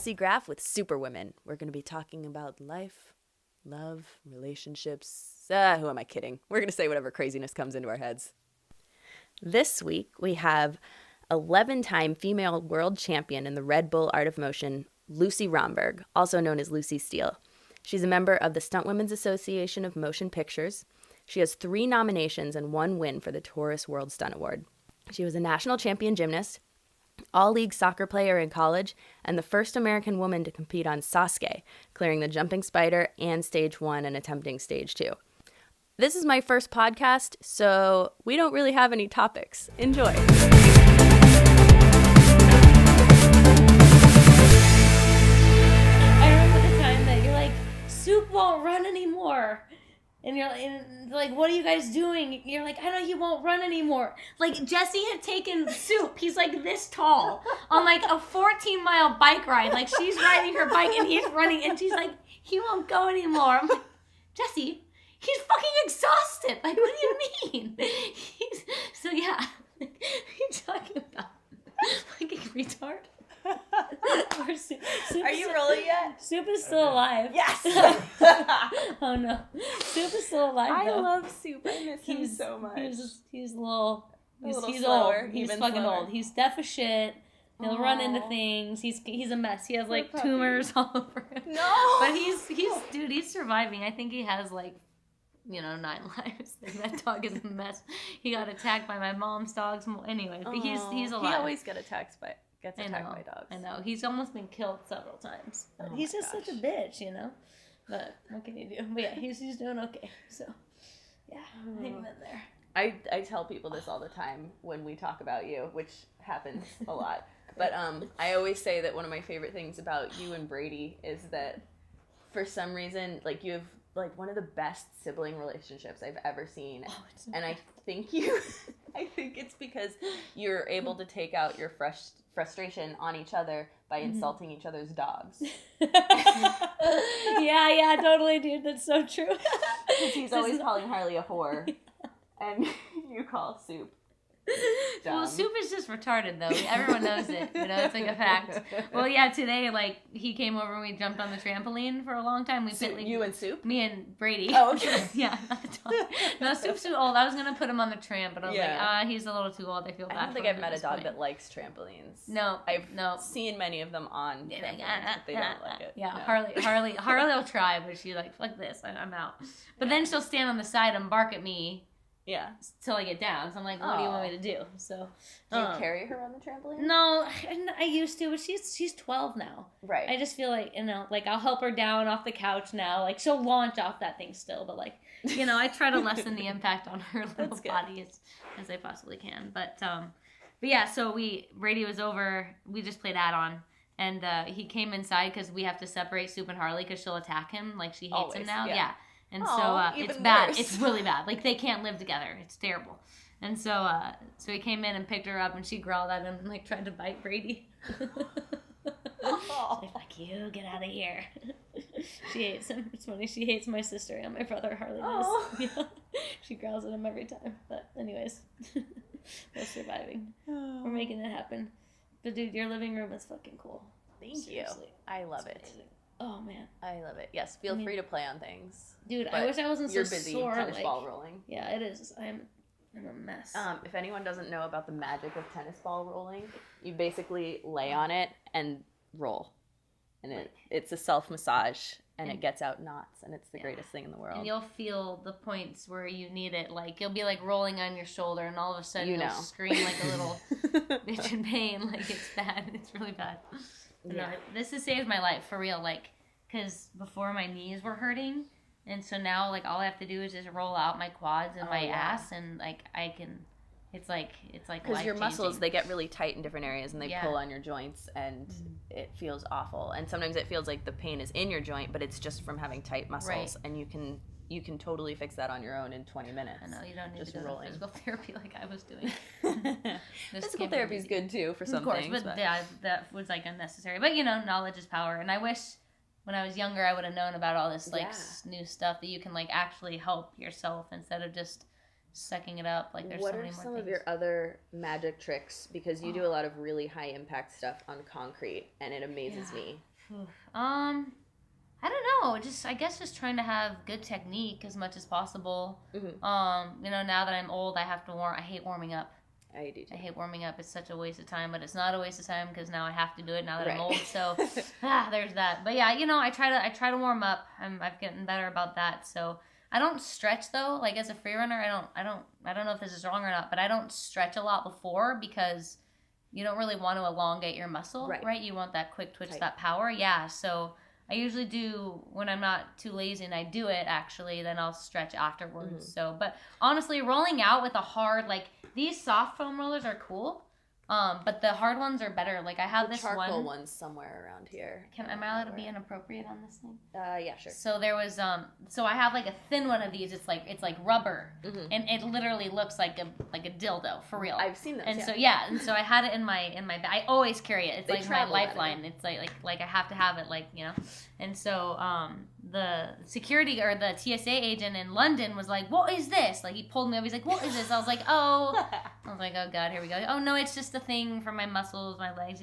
Jessie Graff with Superwomen. We're going to be talking about life, love, relationships. Who am I kidding? We're going to say whatever craziness comes into our heads. This week, we have 11-time female world champion in the Red Bull Art of Motion, Luci Romberg, also known as Lucy Steele. She's a member of the Stunt Women's Association of Motion Pictures. She has 3 nominations and 1 win for the Taurus World Stunt Award. She was a national champion gymnast, all-league soccer player in college, and the first American woman to compete on Sasuke, clearing the jumping spider and stage 1 and attempting stage 2. This is my first podcast, so we don't really have any topics. Enjoy. I remember the time that you're like, Soup won't run anymore. And you're like, what are you guys doing? You're like, I know you won't run anymore. Like, Jessie had taken Soup. He's like this tall on like a 14-mile bike ride. Like, she's riding her bike and he's running and she's like, he won't go anymore. I'm like, Jessie, he's fucking exhausted. Like, what do you mean? So yeah, what are you talking about? Like a retard? Soup Are you rolling yet? Soup is still alive. Yes! Oh no. Soup is still alive though. I love Soup. I miss him so much. He's a little slower, old. He's even fucking slower. old. He's deaf as shit. He'll run into things. He's a mess. He has like tumors all over him. No! But he's surviving. I think he has like 9 lives. That dog is a mess. He got attacked by my mom's dogs. Anyways, but he's alive. He always gets attacked by dogs. I know. He's almost been killed several times. But he's just such a bitch, But what can you do? But yeah, he's doing okay. So, yeah, hang in there. I tell people this all the time when we talk about you, which happens a lot. But I always say that one of my favorite things about you and Brady is that for some reason, like, you have like one of the best sibling relationships I've ever seen. Oh, it's so and good. I think it's because you're able to take out your frustration on each other by insulting each other's dogs. yeah, totally, dude. That's so true. Because he's always calling Harley a whore, and you call Soup dumb. Well, Soup is just retarded, though. Everyone knows it. It's like a fact. Well, yeah, today, like, he came over and we jumped on the trampoline for a long time. You and Soup? Me and Brady. Oh, okay. Yeah, not the dog. No, Soup's too old. I was going to put him on the tram, but I was like, he's a little too old. I feel bad. I don't think I've met a dog that likes trampolines. No. I've seen many of them on trampolines, but they don't like it. Yeah, No. Harley will try, but she's like, fuck this, I'm out. But then she'll stand on the side and bark at me. Yeah. Till I get down. So I'm like, what do you want me to do? So do you carry her on the trampoline? No, I used to, but she's 12 now. Right. I just feel like, like I'll help her down off the couch now. Like, she'll launch off that thing still, but like, I try to lessen the impact on her little body as I possibly can. But yeah, so Brady was over, we just played add-on. And he came inside because we have to separate Soup and Harley because she'll attack him. Like, she hates him now. Yeah. And it's bad. Worse. It's really bad. Like, they can't live together. It's terrible. And so he came in and picked her up, and she growled at him and, like, tried to bite Brady. Oh. She's like, you, get out of here. She hates him. It's funny. She hates my sister and my brother, Harley does. Yeah. She growls at him every time. But anyways, we're surviving. Oh. We're making it happen. But, dude, your living room is fucking cool. Thank you. I love it. Amazing. Oh, man. I love it. Yes, feel free to play on things. Dude, I wish I wasn't so you're busy sore. Tennis ball rolling. Yeah, it is. I'm a mess. If anyone doesn't know about the magic of tennis ball rolling, you basically lay on it and roll. And it's a self-massage, and it gets out knots, and it's the greatest thing in the world. And you'll feel the points where you need it. Like, you'll be, like, rolling on your shoulder, and all of a sudden you'll scream like a little bitch in pain. Like, it's bad. It's really bad. Yeah. No, this has saved my life, for real. Like, because before my knees were hurting, and so now, like, all I have to do is just roll out my quads and my ass, and, like, I can, it's like because your muscles, they get really tight in different areas, and they pull on your joints, and it feels awful. And sometimes it feels like the pain is in your joint, but it's just from having tight muscles, and you can totally fix that on your own in 20 minutes. I know, you don't need just to go to physical therapy like I was doing. Physical therapy is good, too, for some things. But yeah, that was, like, unnecessary. But, knowledge is power, and I wish when I was younger I would have known about all this, like, new stuff that you can, like, actually help yourself instead of just sucking it up. Like, there's so many more things. What are some of your other magic tricks? Because you do a lot of really high impact stuff on concrete, and it amazes me I don't know. I guess just trying to have good technique as much as possible. Mm-hmm. Now that I'm old, I hate warming up. I do too. I hate warming up. It's such a waste of time, but it's not a waste of time because now I have to do it now that I'm Right. old. So, there's that. But yeah, I try to warm up. I've gotten better about that. So I don't stretch though. Like as a free runner, I don't know if this is wrong or not, but I don't stretch a lot before because you don't really want to elongate your muscle, right? You want that quick twitch, that power. Yeah. So I usually do when I'm not too lazy and I do it actually, then I'll stretch afterwards. So, but honestly, rolling out with a hard, like these soft foam rollers are cool. But the hard ones are better. Like I have this charcoal one. one's somewhere around here. Am I allowed to be inappropriate on this thing? Yeah, sure. So there was so I have like a thin one of these. It's like rubber, and it literally looks like a dildo for real. I've seen those. And so I had it in my bag. I always carry it. It's like my lifeline. It's like I have to have it, And so the security or the TSA agent in London was like, "What is this?" Like he pulled me over. He's like, "What is this?" I was like, "Oh." I was like, "Oh God, here we go." "Oh no, it's just a thing for my muscles, my legs."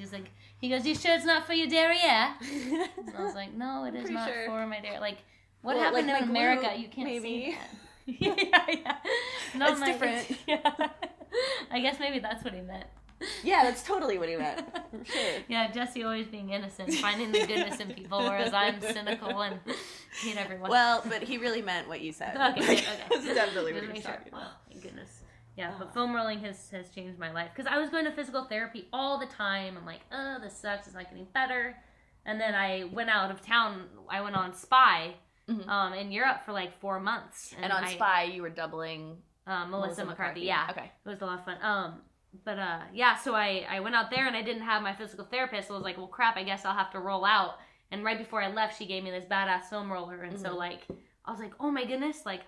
He goes, "You sure it's not for your derriere?" And I was like, "No, it is not for my derriere." Like, what happened in America? You can't see that. yeah. No, it's different. Yeah. I guess maybe that's what he meant. Yeah, that's totally what he meant. For sure. Yeah, Jessie always being innocent, finding the goodness in people, whereas I'm cynical and hate everyone. Well, but he really meant what you said. Okay. That's definitely what he was talking about. Oh, thank goodness. Yeah, but foam rolling has changed my life. Because I was going to physical therapy all the time. I'm like, oh, this sucks. It's not getting better. And then I went out of town. I went on Spy in Europe for like 4 months. And on Spy, you were doubling... Melissa McCarthy. Yeah. Okay. It was a lot of fun. So I went out there and I didn't have my physical therapist. So I was like, well, crap, I guess I'll have to roll out. And right before I left, she gave me this badass foam roller. And so, like, I was like, oh my goodness, like,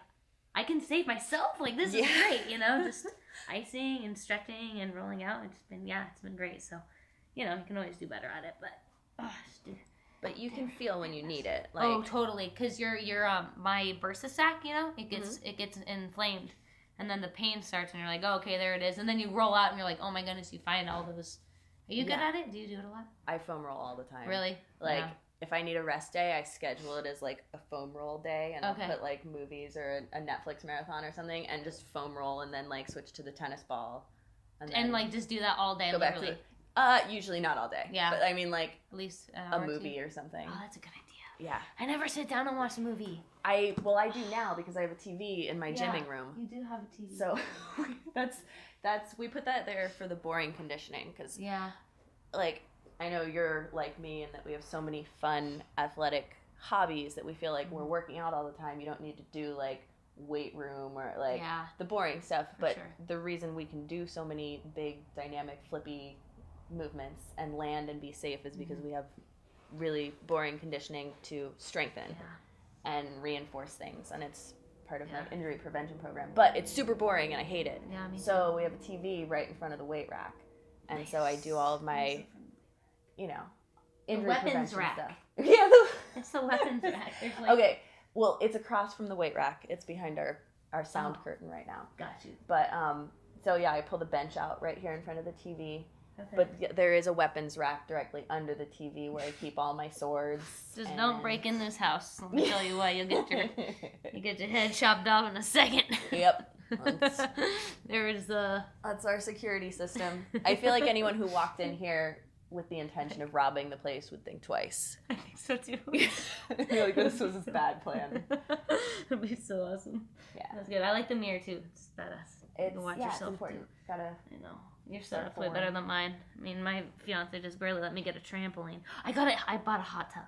I can save myself. Like, this is great, just icing and stretching and rolling out. It's been great. So, you can always do better at it. But you can feel when you need it. Like, oh, totally. Because my bursa sac, it gets inflamed. And then the pain starts, and you're like, oh, okay, there it is. And then you roll out, and you're like, oh, my goodness, you find all those. Are you good at it? Do you do it a lot? I foam roll all the time. Really? Like, if I need a rest day, I schedule it as, like, a foam roll day. And I'll put, like, movies or a Netflix marathon or something, and just foam roll, and then, like, switch to the tennis ball. And like, just do that all day. Go back to usually not all day. Yeah. But, I mean, like, at least a movie or something. Oh, that's a good idea. Yeah. I never sit down and watch a movie. I do now because I have a TV in my gymming room. You do have a TV. So we put that there for the boring conditioning because like I know you're like me in that we have so many fun athletic hobbies that we feel like we're working out all the time. You don't need to do like weight room or like the boring stuff. But the reason we can do so many big dynamic flippy movements and land and be safe is because we have really boring conditioning to strengthen and reinforce things, and it's part of my injury prevention program. But it's super boring and I hate it. Yeah, me too. So we have a TV right in front of the weight rack, and so I do all of my, injury weapons prevention rack. stuff. Yeah, it's the weapons rack. Okay, well, it's across from the weight rack. It's behind our sound curtain right now. Got you. But so I pull the bench out right here in front of the TV. Okay. But there is a weapons rack directly under the TV where I keep all my swords. Just don't break in this house. Let me tell you why. You'll get your head chopped off in a second. Yep. That's our security system. I feel like anyone who walked in here with the intention of robbing the place would think twice. I think so too. I feel like this was a bad plan. That'd be so awesome. Yeah. That's good. I like the mirror too. It's badass. You can watch yourself it's important. Too. Your setup's way better than mine. I mean, my fiance just barely let me get a trampoline. I bought a hot tub.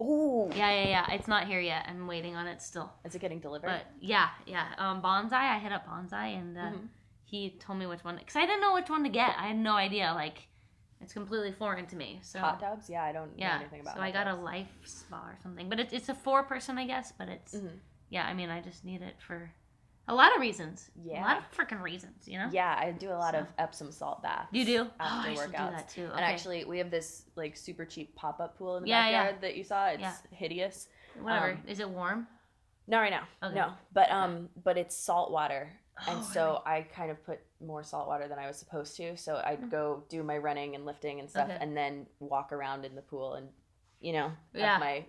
Ooh. Yeah. It's not here yet. I'm waiting on it still. Is it getting delivered? But yeah. Bonsai. I hit up Bonsai, and he told me which one, because I didn't know which one to get. I had no idea. Like, it's completely foreign to me. So hot tubs? Yeah, I don't know anything about. So I got a life spa or something, but it's a 4-person, I guess. But it's I mean, I just need it for a lot of reasons. Yeah. A lot of freaking reasons, Yeah, I do a lot of Epsom salt baths. You do? After I should workouts. do that too. Okay. And actually, we have this like super cheap pop-up pool in the backyard that you saw. It's hideous. Whatever. Is it warm? Not right now. Okay. No. But it's salt water. And so I kind of put more salt water than I was supposed to. So I'd go do my running and lifting and stuff and then walk around in the pool and have my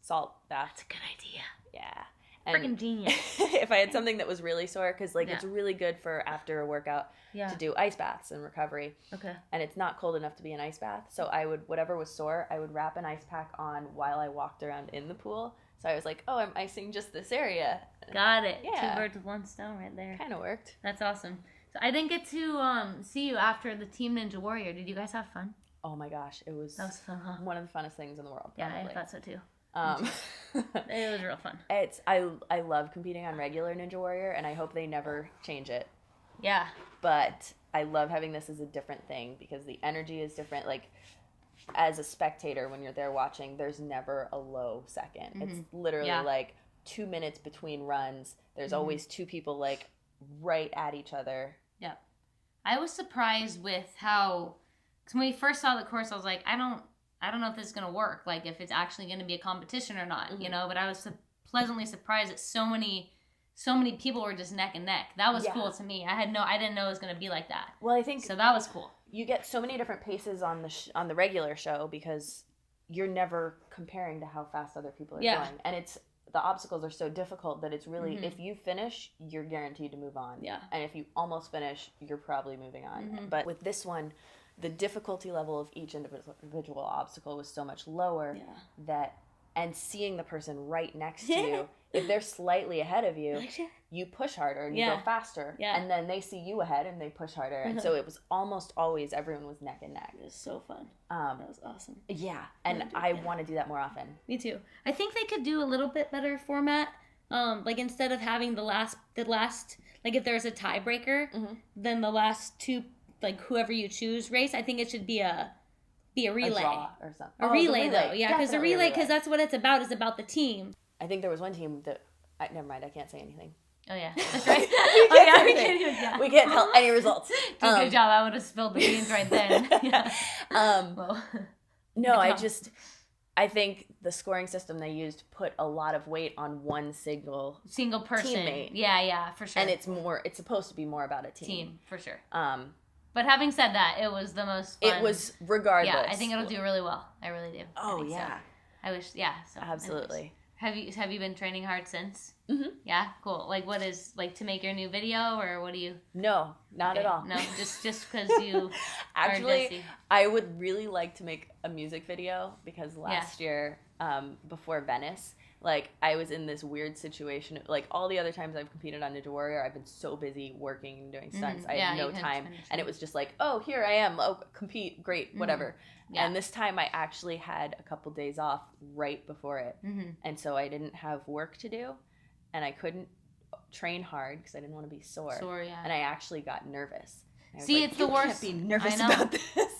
salt bath. That's a good idea. Yeah. Freaking genius. If I had something that was really sore, because it's really good for after a workout to do ice baths and recovery. Okay. And it's not cold enough to be an ice bath. So whatever was sore, I would wrap an ice pack on while I walked around in the pool. So I was like, oh, I'm icing just this area. Got it. Yeah. 2 birds with 1 stone right there. Kind of worked. That's awesome. So I didn't get to see you after the Team Ninja Warrior. Did you guys have fun? Oh my gosh, that was fun, huh? one of the funnest things in the world. Yeah, probably. I thought so too. It was real fun. I love competing on regular Ninja Warrior, and I hope they never change it. Yeah. But I love having this as a different thing because the energy is different. Like, as a spectator, when you're there watching, there's never a low second. It's literally like 2 minutes between runs. There's always 2 people like right at each other. Yeah. I was surprised with how, because when we first saw the course, I was like, I don't know if this is going to work, like if it's actually going to be a competition or not, but I was pleasantly surprised that so many people were just neck and neck. That was cool to me. I didn't know it was going to be like that. Well, I think so that was cool. You get so many different paces on the regular show because you're never comparing to how fast other people are going. And the obstacles are so difficult that it's really, if you finish, you're guaranteed to move on. Yeah. And if you almost finish, you're probably moving on. But with this one, the difficulty level of each individual obstacle was so much lower and seeing the person right next to you, if they're slightly ahead of you, you push harder and you go faster. Yeah. And then they see you ahead and they push harder. And so it was almost always everyone was neck and neck. It was so fun. That was awesome. Yeah. And I want to do that more often. Me too. I think they could do a little bit better format. Like instead of having the last like if there's a tiebreaker, then the last 2, like whoever you choose race, I think it should be a relay. A draw or something. A relay though. Yeah, because the relay, because that's what it's about, is about the team. I think there was one team that, never mind, I can't say anything. Oh yeah, that's right. We can't tell any results. Good job. I would have spilled the beans right then. No, I think the scoring system they used put a lot of weight on one single person. Teammate. Yeah, for sure. And it's supposed to be more about a team. For sure. But having said that, it was the most fun. It was regardless. Yeah, I think it'll do really well. I really do. Oh yeah. So. I wish. Yeah. So absolutely. Anyways. Have you been training hard since? Mm-hmm. Yeah. Cool. Like, what is to make your new video, or what do you? No, not at all. No, just because you. Actually, are Jessie. I would really like to make a music video because last year, before Venice, like I was in this weird situation. Like all the other times I've competed on Ninja Warrior, I've been so busy working and doing stunts. I had no time, and it was just like, oh, here I am. Oh, compete, great, whatever. Yeah. And this time I actually had a couple days off right before it, and so I didn't have work to do, and I couldn't train hard because I didn't want to be sore. Yeah. And I actually got nervous. See, it's the worst. You can't be nervous about this.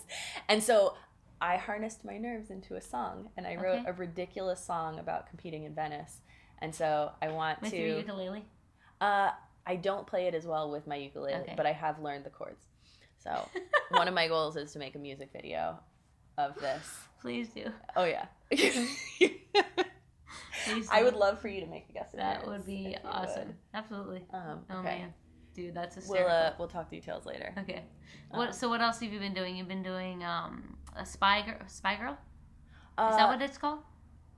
And so I harnessed my nerves into a song, and I wrote a ridiculous song about competing in Venice. And so I want with to... your ukulele? I don't play it as well with my ukulele, but I have learned the chords. So one of my goals is to make a music video of this. Please do. Oh, yeah. Please do. I would love for you to make a guest appearance. That would be awesome. Absolutely. Okay. Oh, man. Dude, that's hysterical. We'll talk details later. Okay. So what else have you been doing? You've been doing a Spy Girl? Is that what it's called?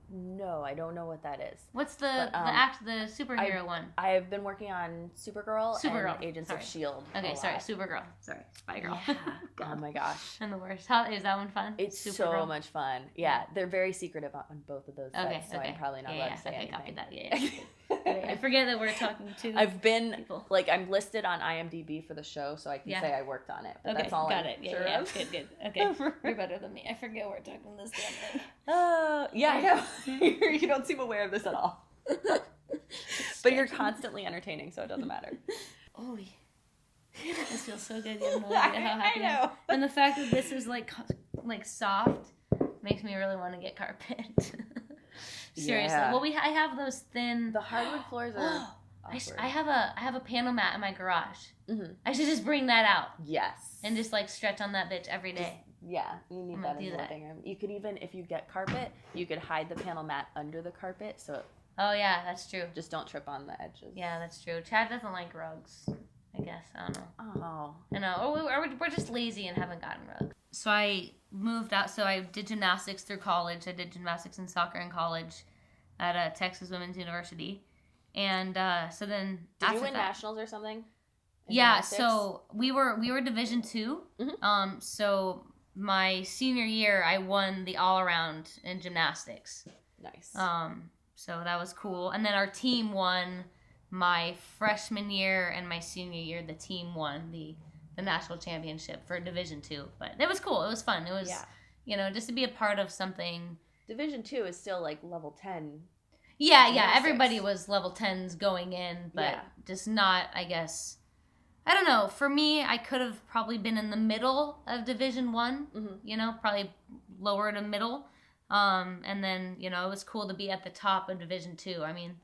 No, I don't know what that is. What's the superhero one? I have been working on Supergirl and Agents of S.H.I.E.L.D. Okay, sorry, Supergirl. Sorry, Spy Girl. Yeah. Oh my gosh. And the worst. How is that one fun? It's so much fun. Yeah, they're very secretive on both of those sites, so I'm probably not allowed to say anything. Copy that. Yeah. I forget that we're talking to I've been people. Like I'm listed on IMDb for the show, so I can say I worked on it. But that's all got I'm it. sure of. Good. Okay, you're better than me. I forget we're talking this damn thing. Yeah, I know. You don't seem aware of this at all. But you're constantly entertaining, so it doesn't matter. Oh, this feels so good. You have no idea how happy I am. And the fact that this is like soft makes me really want to get carpet. Seriously. Yeah. Well, I have those thin. The hardwood floors are. I have a panel mat in my garage. Mm-hmm. I should just bring that out. Yes. And just stretch on that bitch every day. You need that in the living room. You could even, if you get carpet, you could hide the panel mat under the carpet. So. Oh yeah, that's true. Just don't trip on the edges. Yeah, that's true. Chad doesn't like rugs. I guess. I don't know. Oh. I know. Or we're just lazy and haven't gotten rugs. So I moved out. So I did gymnastics through college. I did gymnastics and soccer in college at Texas Women's University. And so then did you win nationals or something? Yeah. So we were Division II. Mm-hmm. So my senior year, I won the all around in gymnastics. Nice. So that was cool. And then our team won my freshman year and my senior year. The team won the national championship for Division II. But it was cool. It was fun. It was, just to be a part of something. Division II is still like level 10. Yeah. Everybody was level 10s going in, but just not, I guess. I don't know. For me, I could have probably been in the middle of Division I. Mm-hmm. Probably lower to middle. And then, it was cool to be at the top of Division II. I mean,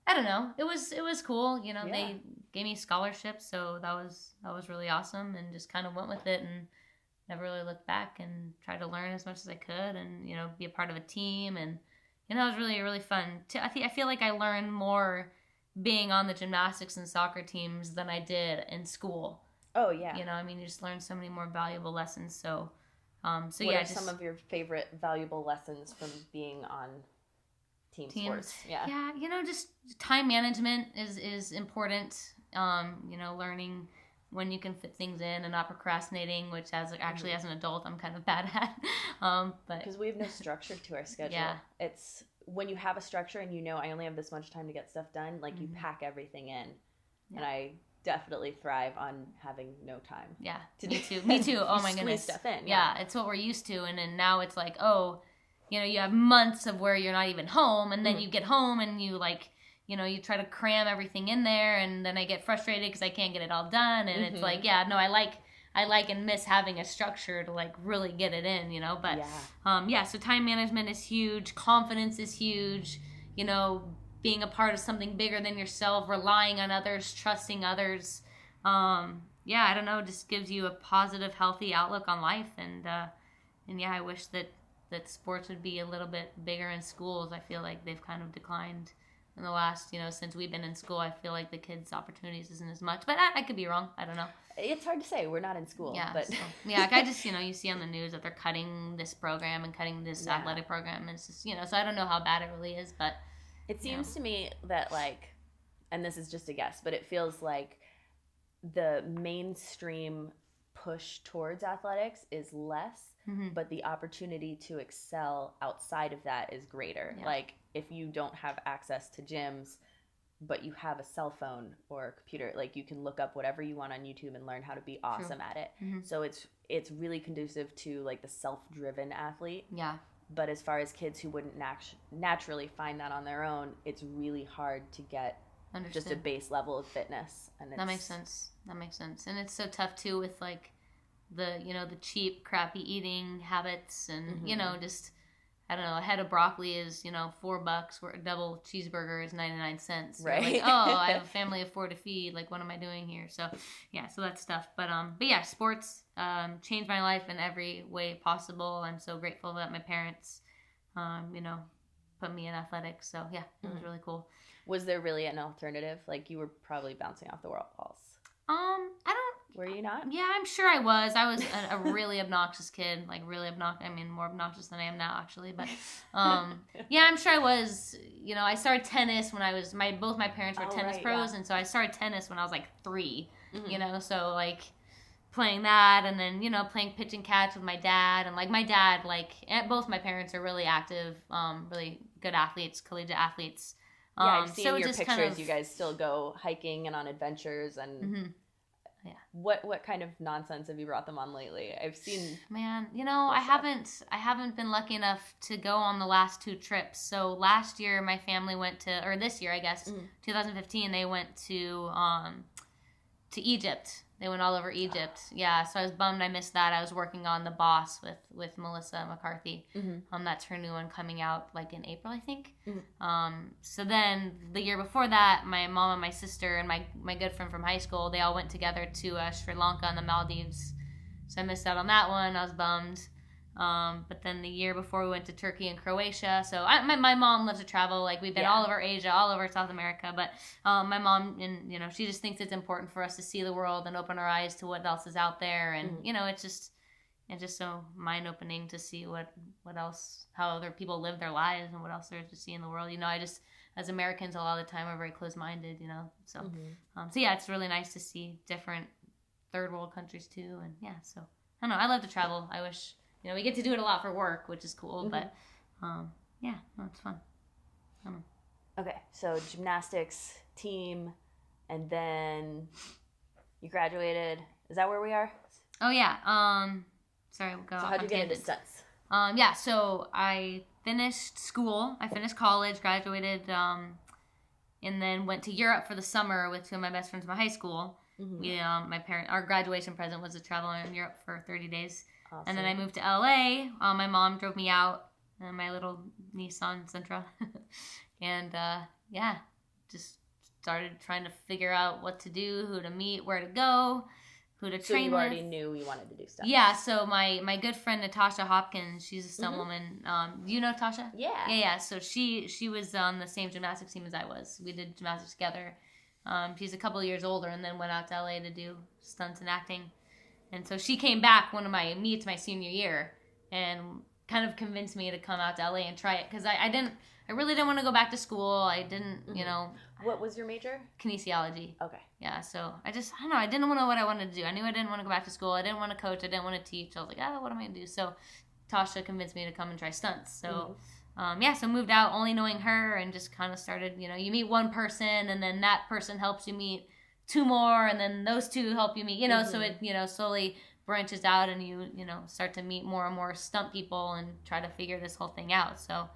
I don't know. It was cool. They gave me scholarships, so that was really awesome, and just kind of went with it and never really looked back and tried to learn as much as I could and, be a part of a team. And, it was really, really fun. I feel like I learned more being on the gymnastics and soccer teams than I did in school. Oh, yeah. You just learn so many more valuable lessons. So what are some of your favorite valuable lessons from being on team sports? Yeah, just time management is important. Learning when you can fit things in and not procrastinating, which as an adult I'm kind of bad at. But because we have no structure to our schedule. Yeah. It's when you have a structure and I only have this much time to get stuff done, like you pack everything in. Yeah. And I definitely thrive on having no time. Yeah, me too. Oh my goodness. Stuff in. Yeah, it's what we're used to, and then now it's like, you have months of where you're not even home, and then you get home and you you try to cram everything in there, and then I get frustrated because I can't get it all done, and it's like, I like and miss having a structure to like really get it in, but so time management is huge, confidence is huge, being a part of something bigger than yourself, relying on others, trusting others. I don't know, just gives you a positive, healthy outlook on life. And I wish that sports would be a little bit bigger in schools. I feel like they've kind of declined in the last, since we've been in school. I feel like the kids' opportunities isn't as much, but I could be wrong. I don't know. It's hard to say. We're not in school. Yeah, but so, I just, you see on the news that they're cutting this program and cutting this athletic program. And it's just, so I don't know how bad it really is, but it seems to me that and this is just a guess, but it feels like the mainstream push towards athletics is less, but the opportunity to excel outside of that is greater. Yeah. Like if you don't have access to gyms, but you have a cell phone or a computer, like you can look up whatever you want on YouTube and learn how to be awesome at it. Mm-hmm. So it's really conducive to like the self-driven athlete. Yeah. But as far as kids who wouldn't naturally find that on their own, it's really hard to get just a base level of fitness. And that makes sense. And it's so tough too with like the cheap, crappy eating habits and, just, I don't know, a head of broccoli is, $4, where a double cheeseburger is 99 cents. Right. Like, I have a family of 4 to feed. Like, what am I doing here? So, so that's tough. But yeah, sports changed my life in every way possible. I'm so grateful that my parents, put me in athletics. So, yeah, it was really cool. Was there really an alternative? Like, you were probably bouncing off the walls. Were you not? Yeah, I'm sure I was. I was a really obnoxious kid, like really obnoxious. I mean, more obnoxious than I am now, actually. But yeah, I'm sure I was. I started tennis when I was both my parents were tennis pros, and so I started tennis when I was like 3. So like playing that, and then playing pitch and catch with my dad, and like my dad, both my parents are really active, really good athletes, collegiate athletes. Yeah, I've seen your pictures. You guys still go hiking and on adventures and. Mm-hmm. Yeah. What kind of nonsense have you brought them on lately? I've seen. Man, I haven't been lucky enough to go on the last 2 trips. So last year my family went to, or this year I guess, 2015 they went to Egypt. They went all over Egypt. Yeah, so I was bummed I missed that. I was working on The Boss with Melissa McCarthy. Mm-hmm. That's her new one coming out like in April, I think. Mm-hmm. So then the year before that, my mom and my sister and my good friend from high school, they all went together to Sri Lanka and the Maldives. So I missed out on that one. I was bummed. But then the year before we went to Turkey and Croatia. So my mom loves to travel. Like we've been all over Asia, all over South America. But my mom, and she just thinks it's important for us to see the world and open our eyes to what else is out there. And it's just so mind opening to see what else, how other people live their lives and what else there is to see in the world. I just, as Americans, a lot of the time we're very close minded. So so yeah, it's really nice to see different third world countries too. And yeah, so I don't know. I love to travel. I wish. We get to do it a lot for work, which is cool, but yeah, no, it's fun. I don't know. Okay, so gymnastics team, and then you graduated. Is that where we are? Oh yeah. Sorry, we'll go. So how'd you get into stunts? Yeah. So I finished school. I finished college, graduated, and then went to Europe for the summer with two of my best friends from high school. We, our graduation present was to travel in Europe for 30 days. Awesome. And then I moved to LA. My mom drove me out in my little Nissan Sentra. And just started trying to figure out what to do, who to meet, where to go, who to train with. So you already knew you wanted to do stuff. Yeah, so my good friend Natasha Hopkins, she's a stunt woman. Do you know Tasha? Yeah. Yeah. So she was on the same gymnastics team as I was. We did gymnastics together. She's a couple of years older and then went out to LA to do stunts and acting. And so she came back one of my meets my senior year and kind of convinced me to come out to LA and try it because I really didn't want to go back to school. I didn't, What was your major? Kinesiology. Okay. Yeah, so I don't know. I didn't know what I wanted to do. I knew I didn't want to go back to school. I didn't want to coach. I didn't want to teach. I was like, what am I going to do? So Tasha convinced me to come and try stunts. So, so moved out only knowing her and just kind of started, you meet one person and then that person helps you meet two more and then those two help you meet, so it, slowly branches out and you start to meet more and more stunt people and try to figure this whole thing out. So,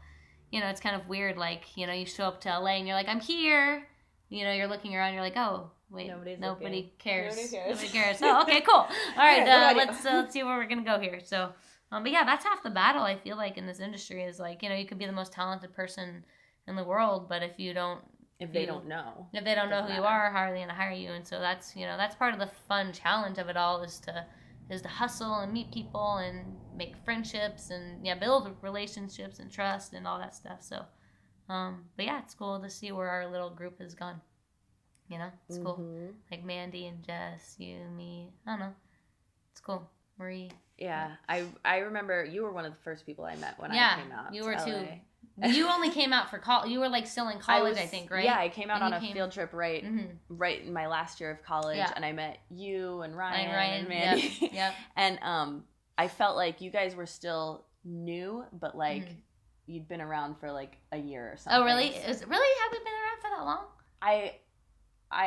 it's kind of weird. Like, you show up to LA and you're like, I'm here, you're looking around, you're like, oh, wait, nobody cares. Nobody cares. Oh, okay, cool. All right, let's see where we're going to go here. So, but yeah, that's half the battle, I feel like, in this industry is like, you could be the most talented person in the world, but if they don't know who you are, how are they going to hire you? And so that's, that's part of the fun challenge of it all is to hustle and meet people and make friendships and build relationships and trust and all that stuff. So, but yeah, it's cool to see where our little group has gone. It's cool. Like Mandy and Jess, you, me, I don't know. It's cool. Marie. Yeah, I remember you were one of the first people I met when I came out. You were too. You only came out for college. You were like still in college, I think, right? Yeah, I came out on a field trip right in my last year of college, and I met you and Ryan and Mandy. Yep. And I felt like you guys were still new, but like you'd been around for like a year or something. Oh, really? Have we been around for that long?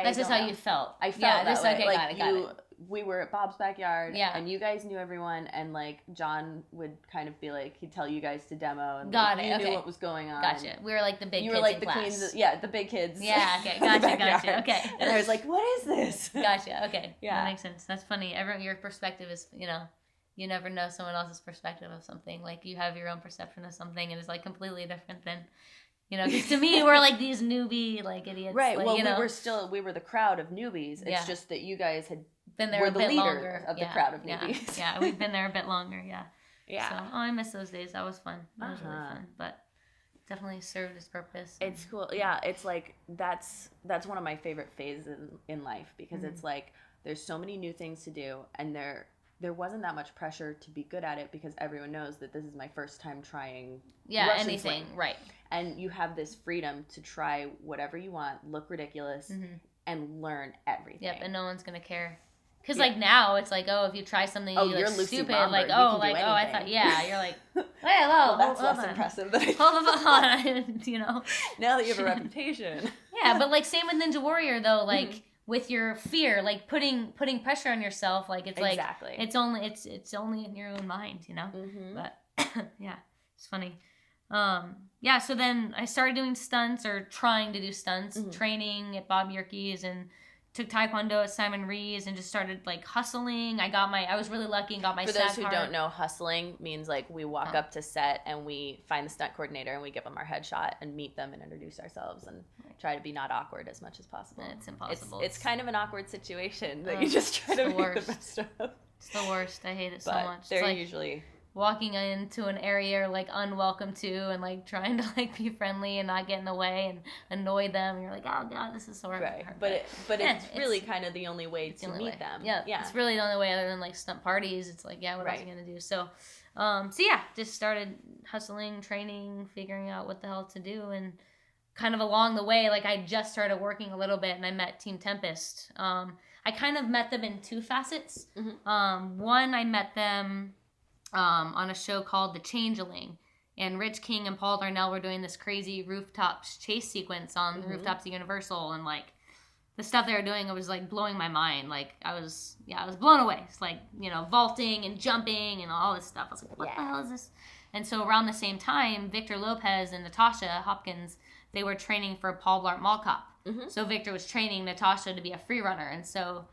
That's just how you felt. I felt that way. Okay, like got it. We were at Bob's backyard, and you guys knew everyone, and like John would kind of be like, he'd tell you guys to demo, and you knew what was going on. Gotcha. We were like the big kids. You were like the queens, the big kids. Yeah. Okay. Gotcha. Okay. And I was like, what is this? Gotcha. Okay. Yeah, that makes sense. That's funny. Your perspective is, you never know someone else's perspective of something. Like you have your own perception of something, and it's like completely different than. Because to me, we're like these newbie like idiots. Right. Like, well, we were the crowd of newbies. It's just that you guys had been there a bit longer of the crowd of newbies. Yeah, we've been there a bit longer. Yeah. Yeah. So, I miss those days. That was fun. That was really fun. But definitely served its purpose. It's cool. Yeah. It's like that's one of my favorite phases in life because it's like there's so many new things to do, and there wasn't that much pressure to be good at it because everyone knows that this is my first time trying Russian anything. swing. Right. And you have this freedom to try whatever you want, look ridiculous, and learn everything. Yep, and no one's going to care. Because, like, now, it's like, if you try something you look stupid, Romberg. like, I thought, you're like, hey, well, hello. that's less impressive than Hold on, Now that you have a reputation. Yeah, but, like, same with Ninja Warrior, though, like, with your fear, like, putting pressure on yourself, like, it's like, it's only in your own mind, But, yeah, it's funny. So then I started doing stunts or trying to do stunts, training at Bob Yerke's and took Taekwondo at Simon Rees and just started like hustling. I was really lucky and got my For SAT those who card. don't know, hustling means like we walk up to set and we find the stunt coordinator and we give them our headshot and meet them and introduce ourselves and try to be not awkward as much as possible. It's impossible. It's kind of an awkward situation that you just try to make the best of. It's the worst. I hate it so but much. They're usually walking into an area you're like unwelcome to, and like trying to like be friendly and not get in the way and annoy them. And you're like, oh god, this is so hard. Right. But it's really kind of the only way to meet them. Yeah. It's really the only way other than like stunt parties. It's like, yeah, what else are you gonna do? So yeah, just started hustling, training, figuring out what the hell to do, and kind of along the way, like I just started working a little bit, and I met Team Tempest. I kind of met them in two facets. One, I met them on a show called The Changeling, and Rich King and Paul Darnell were doing this crazy rooftop chase sequence on the rooftops of Universal, and like the stuff they were doing, it was like blowing my mind. Like I was blown away. It's like, you know, vaulting and jumping and all this stuff. I was like, what the hell is this? And so around the same time, Victor Lopez and Natasha Hopkins, they were training for Paul Blart Mall Cop. So Victor was training Natasha to be a freerunner. And so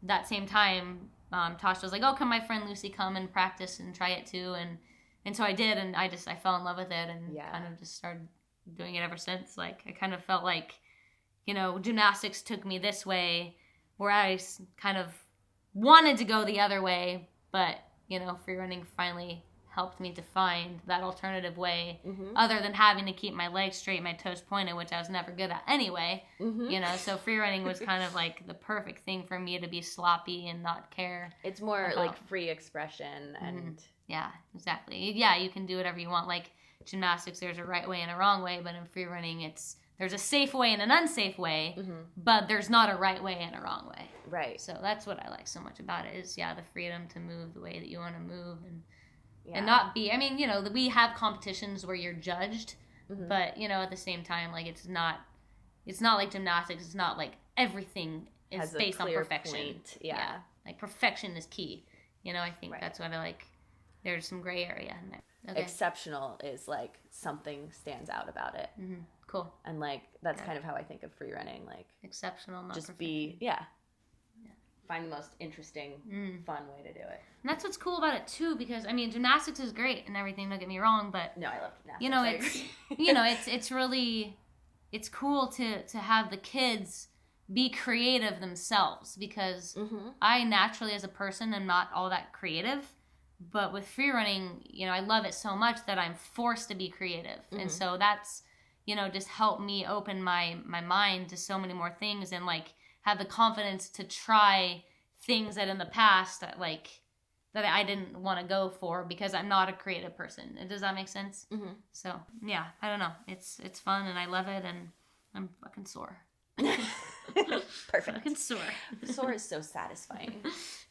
that same time, Tasha was like, oh, can my friend Lucy come and practice and try it too? And so I did, and I fell in love with it, and kind of just started doing it ever since. Like, I kind of felt like, you know, gymnastics took me this way, where I kind of wanted to go the other way, but, you know, freerunning finally helped me to find that alternative way, other than having to keep my legs straight, my toes pointed, which I was never good at anyway. You know, so freerunning was kind of like the perfect thing for me to be sloppy and not care. It's more like free expression and yeah, exactly. Yeah, you can do whatever you want. Like gymnastics, there's a right way and a wrong way, but in freerunning, there's a safe way and an unsafe way, but there's not a right way and a wrong way. Right. So that's what I like so much about it is, the freedom to move the way that you want to move and not be, I mean, you know, we have competitions where you're judged, but, you know, at the same time, like, it's not like gymnastics. It's not like everything is based on perfection. Point. Yeah. Like, perfection is key. You know, I think that's what I like. There's some gray area in there. Okay. Exceptional is, like, something stands out about it. Cool. And, like, that's kind of how I think of freerunning. Like, exceptional, not just perfection. Find the most interesting, fun way to do it. And that's what's cool about it too, because I mean, gymnastics is great and everything. Don't get me wrong, but no, I love gymnastics. You know, it's really cool to have the kids be creative themselves, because I naturally as a person am not all that creative, but with freerunning, you know, I love it so much that I'm forced to be creative, and so that's, you know, just helped me open my mind to so many more things, and like have the confidence to try things that in the past that I didn't want to go for because I'm not a creative person. Does that make sense? So yeah, I don't know. It's fun and I love it, and I'm fucking sore. Perfect. Fucking sore. Sore is so satisfying.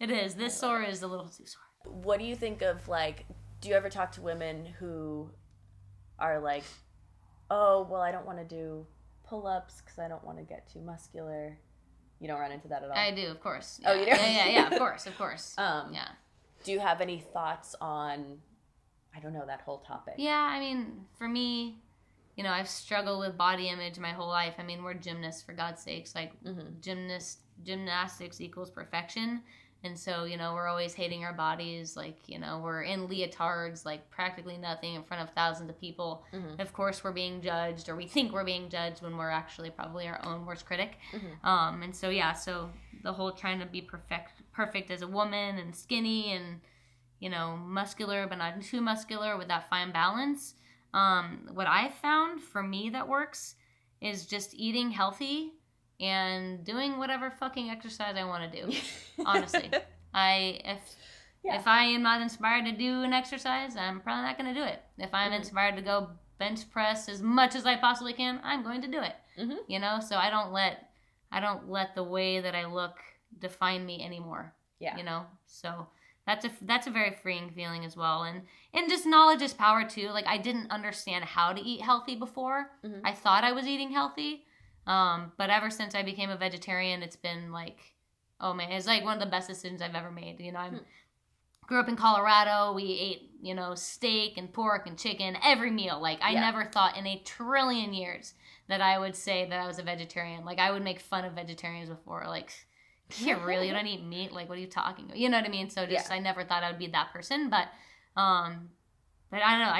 It is. This sore is a little too sore. What do you think of, like, do you ever talk to women who are like, oh, well, I don't want to do pull-ups because I don't want to get too muscular? You don't run into that at all? I do, of course. Yeah. Oh, you do? Yeah, of course. Yeah. Do you have any thoughts on, I don't know, that whole topic? Yeah, I mean, for me, you know, I've struggled with body image my whole life. I mean, we're gymnasts, for God's sakes. Like, gymnastics equals perfection. And so, you know, we're always hating our bodies. Like, you know, we're in leotards, like practically nothing in front of thousands of people. Of course, we're being judged, or we think we're being judged when we're actually probably our own worst critic. And so, so the whole trying to be perfect as a woman and skinny and, you know, muscular, but not too muscular with that fine balance. What I've found for me that works is just eating healthy and doing whatever fucking exercise I want to do. Honestly, if I am not inspired to do an exercise, I'm probably not going to do it. If I'm inspired to go bench press as much as I possibly can, I'm going to do it. You know, so I don't let the way that I look define me anymore. You know, so that's a very freeing feeling as well. And just knowledge is power too. Like, I didn't understand how to eat healthy before. I thought I was eating healthy. But ever since I became a vegetarian, it's been like, oh man, it's like one of the best decisions I've ever made. You know, I grew up in Colorado. We ate, you know, steak and pork and chicken every meal. Like, I never thought in a trillion years that I would say that I was a vegetarian. Like, I would make fun of vegetarians before. Like, you really, you don't eat meat? Like, what are you talking about? You know what I mean? So just, I never thought I would be that person. But I don't know.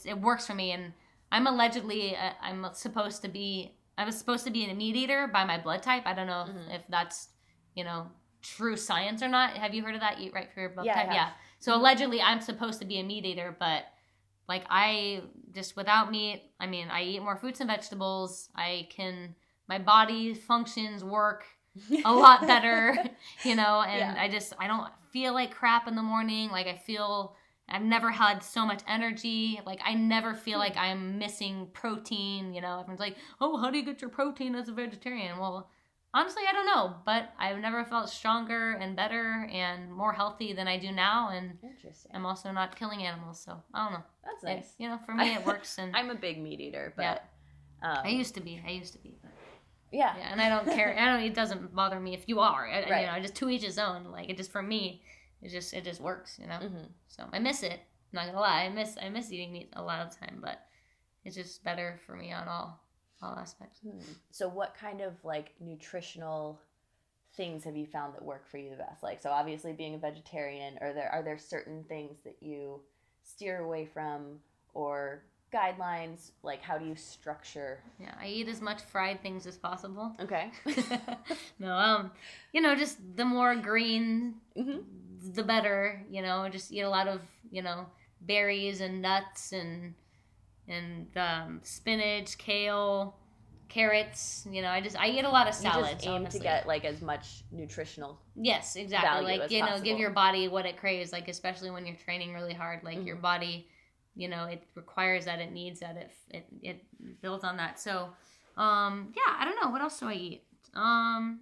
It works for me. And I'm allegedly, I was supposed to be a meat eater by my blood type. I don't know if that's, you know, true science or not. Have you heard of that? Eat right for your blood type? Yeah. So allegedly I'm supposed to be a meat eater, but like I just without meat, I mean, I eat more fruits and vegetables. My body functions work a lot better, and I don't feel like crap in the morning. Like I've never had so much energy. Like I never feel like I'm missing protein, Everyone's like, oh, how do you get your protein as a vegetarian? Well, honestly, I don't know, but I've never felt stronger and better and more healthy than I do now. And interesting. I'm also not killing animals, so I don't know. That's nice. For me, it works. And I'm a big meat eater, but I used to be. But, yeah, and I don't care. It doesn't bother me if you are. Just to each his own. Like it just for me, it just works. So I miss it. I'm not gonna lie, I miss eating meat a lot of the time, but it's just better for me on all aspects. So what kind of like nutritional things have you found that work for you the best? Like, so obviously being a vegetarian, are there certain things that you steer away from or guidelines? Like, how do you structure? Yeah, I eat as much fried things as possible. Okay. No, just the more green, the better. Just eat a lot of berries and nuts and spinach, kale, carrots. I eat a lot of salads. You just aim honestly. to get like as much nutritional. Yes, exactly. Like possible. give your body what it craves. Like especially when you're training really hard, like your body, it requires that, it needs that, it builds on that. So, I don't know, what else do I eat? I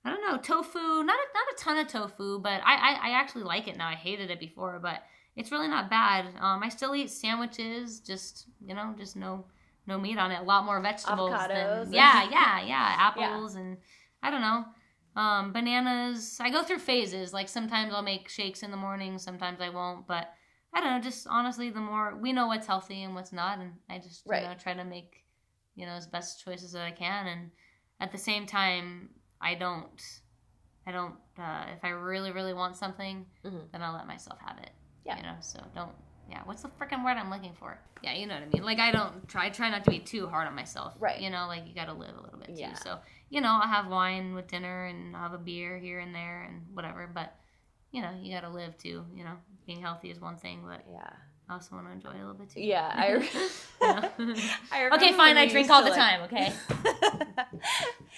don't know, tofu. Not a ton of tofu, but I actually like it now. I hated it before, but it's really not bad. I still eat sandwiches, just no meat on it. A lot more vegetables. Avocados. Apples and I don't know. Bananas. I go through phases. Like sometimes I'll make shakes in the morning, sometimes I won't. But I don't know. Just honestly, the more we know what's healthy and what's not, and I just try to make as best choices that I can. And at the same time, I don't. If I really, really want something, then I'll let myself have it. Yeah. So don't. Yeah. What's the freaking word I'm looking for? Yeah, you know what I mean. Like I try not to be too hard on myself. Right. Like you got to live a little bit too. So I'll have wine with dinner and I'll have a beer here and there and whatever. But you got to live too. Being healthy is one thing, but I also want to enjoy it a little bit too. Yeah. I remember okay, fine. I drink all the time. Okay.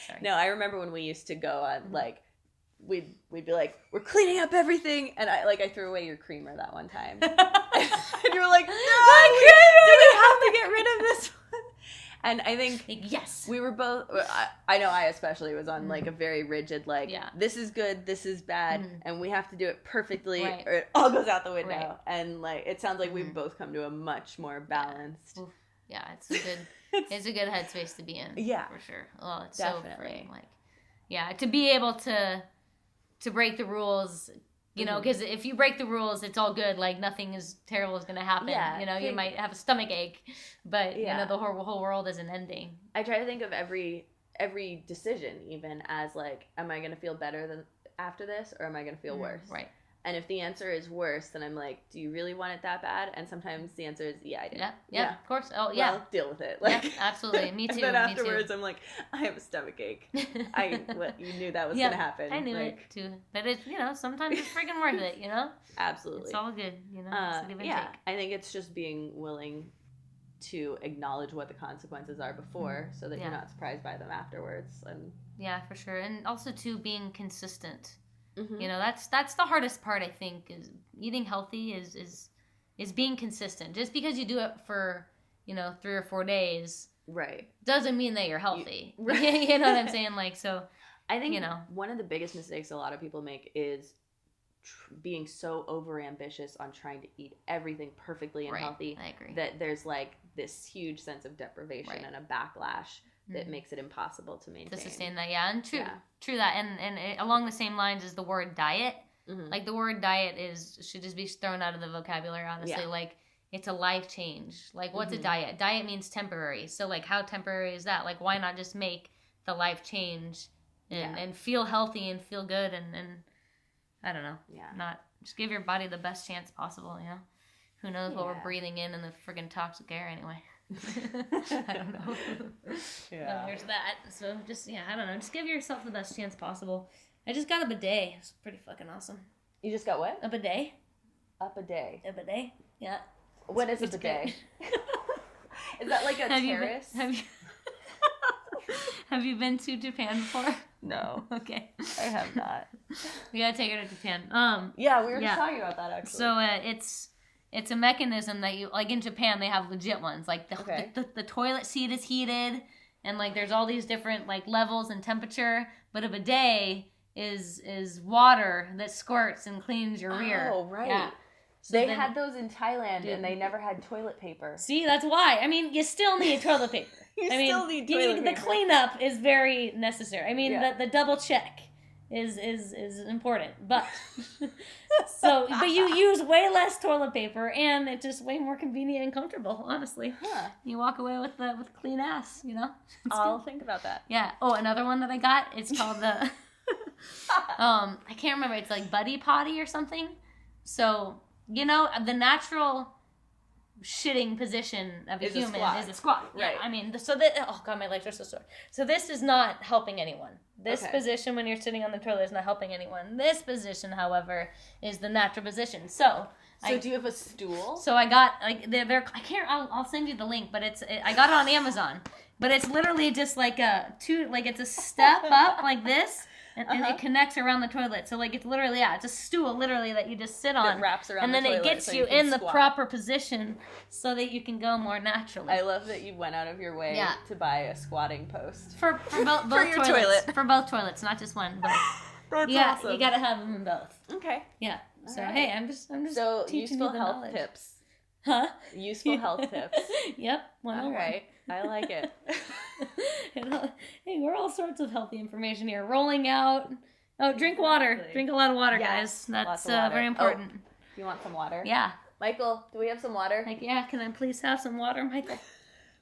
Sorry. No, I remember when we used to go on like. We'd be like, we're cleaning up everything, and I threw away your creamer that one time, and you were like, no, do we have to get rid of this one? And I think yes, we were both. I know I especially was on like a very rigid this is good, this is bad, and we have to do it perfectly, or it all goes out the window. Right. And like it sounds like we've both come to a much more balanced. Yeah, it's a good headspace to be in. Yeah, for sure. Oh, it's definitely to be able to break the rules, because if you break the rules, it's all good. Like nothing is terrible is going to happen. Yeah, you might have a stomach ache, but the whole world isn't ending. I try to think of every decision even as like, am I going to feel better than after this, or am I going to feel worse? Right. And if the answer is worse, then I'm like, do you really want it that bad? And sometimes the answer is, I do. Yeah, of course. Oh, yeah. Well, deal with it. Like, absolutely. Me too. And then afterwards, I'm like, I have a stomach ache. You knew that was going to happen. I knew it too. But it's, sometimes it's freaking worth it, Absolutely. It's all good, it's a give and take. I think it's just being willing to acknowledge what the consequences are before so that you're not surprised by them afterwards. And yeah, for sure. And also, too, being consistent. That's the hardest part, I think, is eating healthy is being consistent. Just because you do it for 3 or 4 days, right, doesn't mean that you're healthy. Right. You know what I'm saying? Like, so I think one of the biggest mistakes a lot of people make is being so over ambitious on trying to eat everything perfectly and healthy. I agree. That there's like this huge sense of deprivation and a backlash that makes it impossible to maintain. To sustain that, and true that. And along the same lines as the word diet. Like the word diet should just be thrown out of the vocabulary, honestly. Like it's a life change. Like what's a diet? Diet means temporary. So like how temporary is that? Like why not just make the life change and feel healthy and feel good and I don't know. Yeah. Not just give your body the best chance possible, Who knows what we're breathing in the friggin' toxic air anyway. I don't know. Yeah. There's that. So just I don't know. Just give yourself the best chance possible. I just got a bidet. It's pretty fucking awesome. You just got what? A bidet. A bidet. A bidet? Yeah. What is a It's bidet? Is that like a terrace? Have you been to Japan before? No. Okay. I have not. We gotta take her to Japan. Yeah, we were just talking about that actually. So it's a mechanism that you, like in Japan, they have legit ones. Like the toilet seat is heated, and like there's all these different like levels and temperature. But a bidet is water that squirts and cleans your rear. Oh, right. Yeah. So they had those in Thailand, and they never had toilet paper. See, that's why. I mean, you still need toilet paper. Still need toilet paper. The cleanup is very necessary. I mean, the double check is important. But but you use way less toilet paper, and it's just way more convenient and comfortable. Honestly, you walk away with clean ass. You know. I'll think about that. Yeah. Oh, another one that I got. It's called the. I can't remember. It's like Buddy Potty or something. So. You know, the natural shitting position of a human is a squat. Right. Yeah, I mean, so that, oh God, my legs are so sore. So this is not helping anyone. This position when you're sitting on the toilet is not helping anyone. This position, however, is the natural position. So do you have a stool? So I got, like, I'll send you the link, but I got it on Amazon. But it's literally just like it's a step up like this. And it connects around the toilet. So, like, it's literally, it's a stool, literally, that you just sit on. That wraps around and the then toilet. it gets you in the proper position so that you can go more naturally. I love that you went out of your way to buy a squatting post. For both your toilets. toilet. For both toilets, not just one. But That's awesome. You gotta have them in both. Okay. Yeah. So, right. hey, I'm just so teaching useful you the health knowledge. tips. Huh? Useful health tips. Yep. 101. All right. I like it. Hey, we're all sorts of healthy information here. Rolling out. Oh, drink water. Drink a lot of water, guys. That's very important. Oh, you want some water? Yeah. Michael, do we have some water? Like, yeah, can I please have some water, Michael?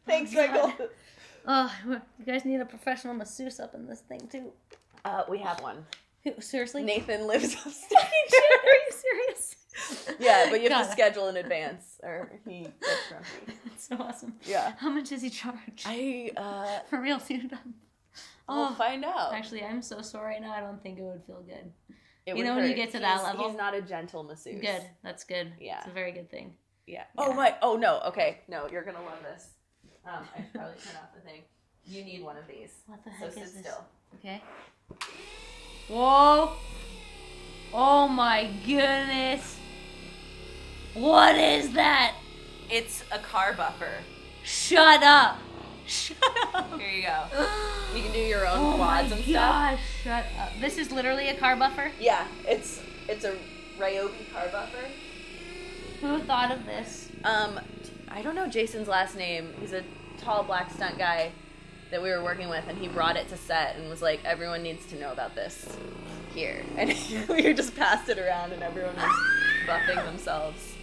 Thanks, Michael. Oh, you guys need a professional masseuse up in this thing, too. We have one. Who, seriously? Nathan lives upstairs. Are you serious? Yeah, but you have to schedule in advance, or he gets grumpy. That's so awesome. Yeah. How much does he charge? For real, dude. I'll find out. Actually, I'm so sore right now. I don't think it would feel good. When you get to that level? He's not a gentle masseuse. Good. That's good. Yeah. It's a very good thing. Yeah. Oh, no. Okay. No, you're going to love this. I should probably turn off the thing. You need one of these. What the heck is this? Sit still. Okay. Whoa. Oh, my goodness. What is that? It's a car buffer. Shut up. Shut up. Here you go. You can do your own quads and stuff. Gosh, shut up. This is literally a car buffer? Yeah, it's a Ryobi car buffer. Who thought of this? I don't know Jason's last name. He's a tall black stunt guy that we were working with, and he brought it to set and was like, everyone needs to know about this here. And we just passed it around, and everyone was buffing themselves.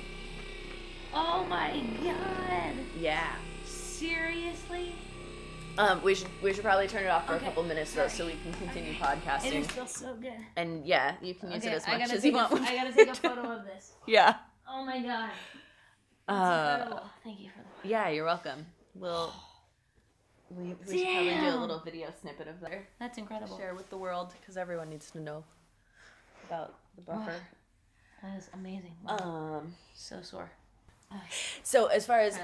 Oh my god. Yeah. Seriously? We should probably turn it off for a couple minutes though, so we can continue podcasting. It just feels so good. And yeah, you can use it as much as you want. I gotta take a photo of this. Yeah. Oh my god. That's incredible. Thank you for that. Yeah, you're welcome. We should probably do a little video snippet of that. That's incredible. Share with the world, because everyone needs to know about the buffer. That is amazing. So sore. So as far as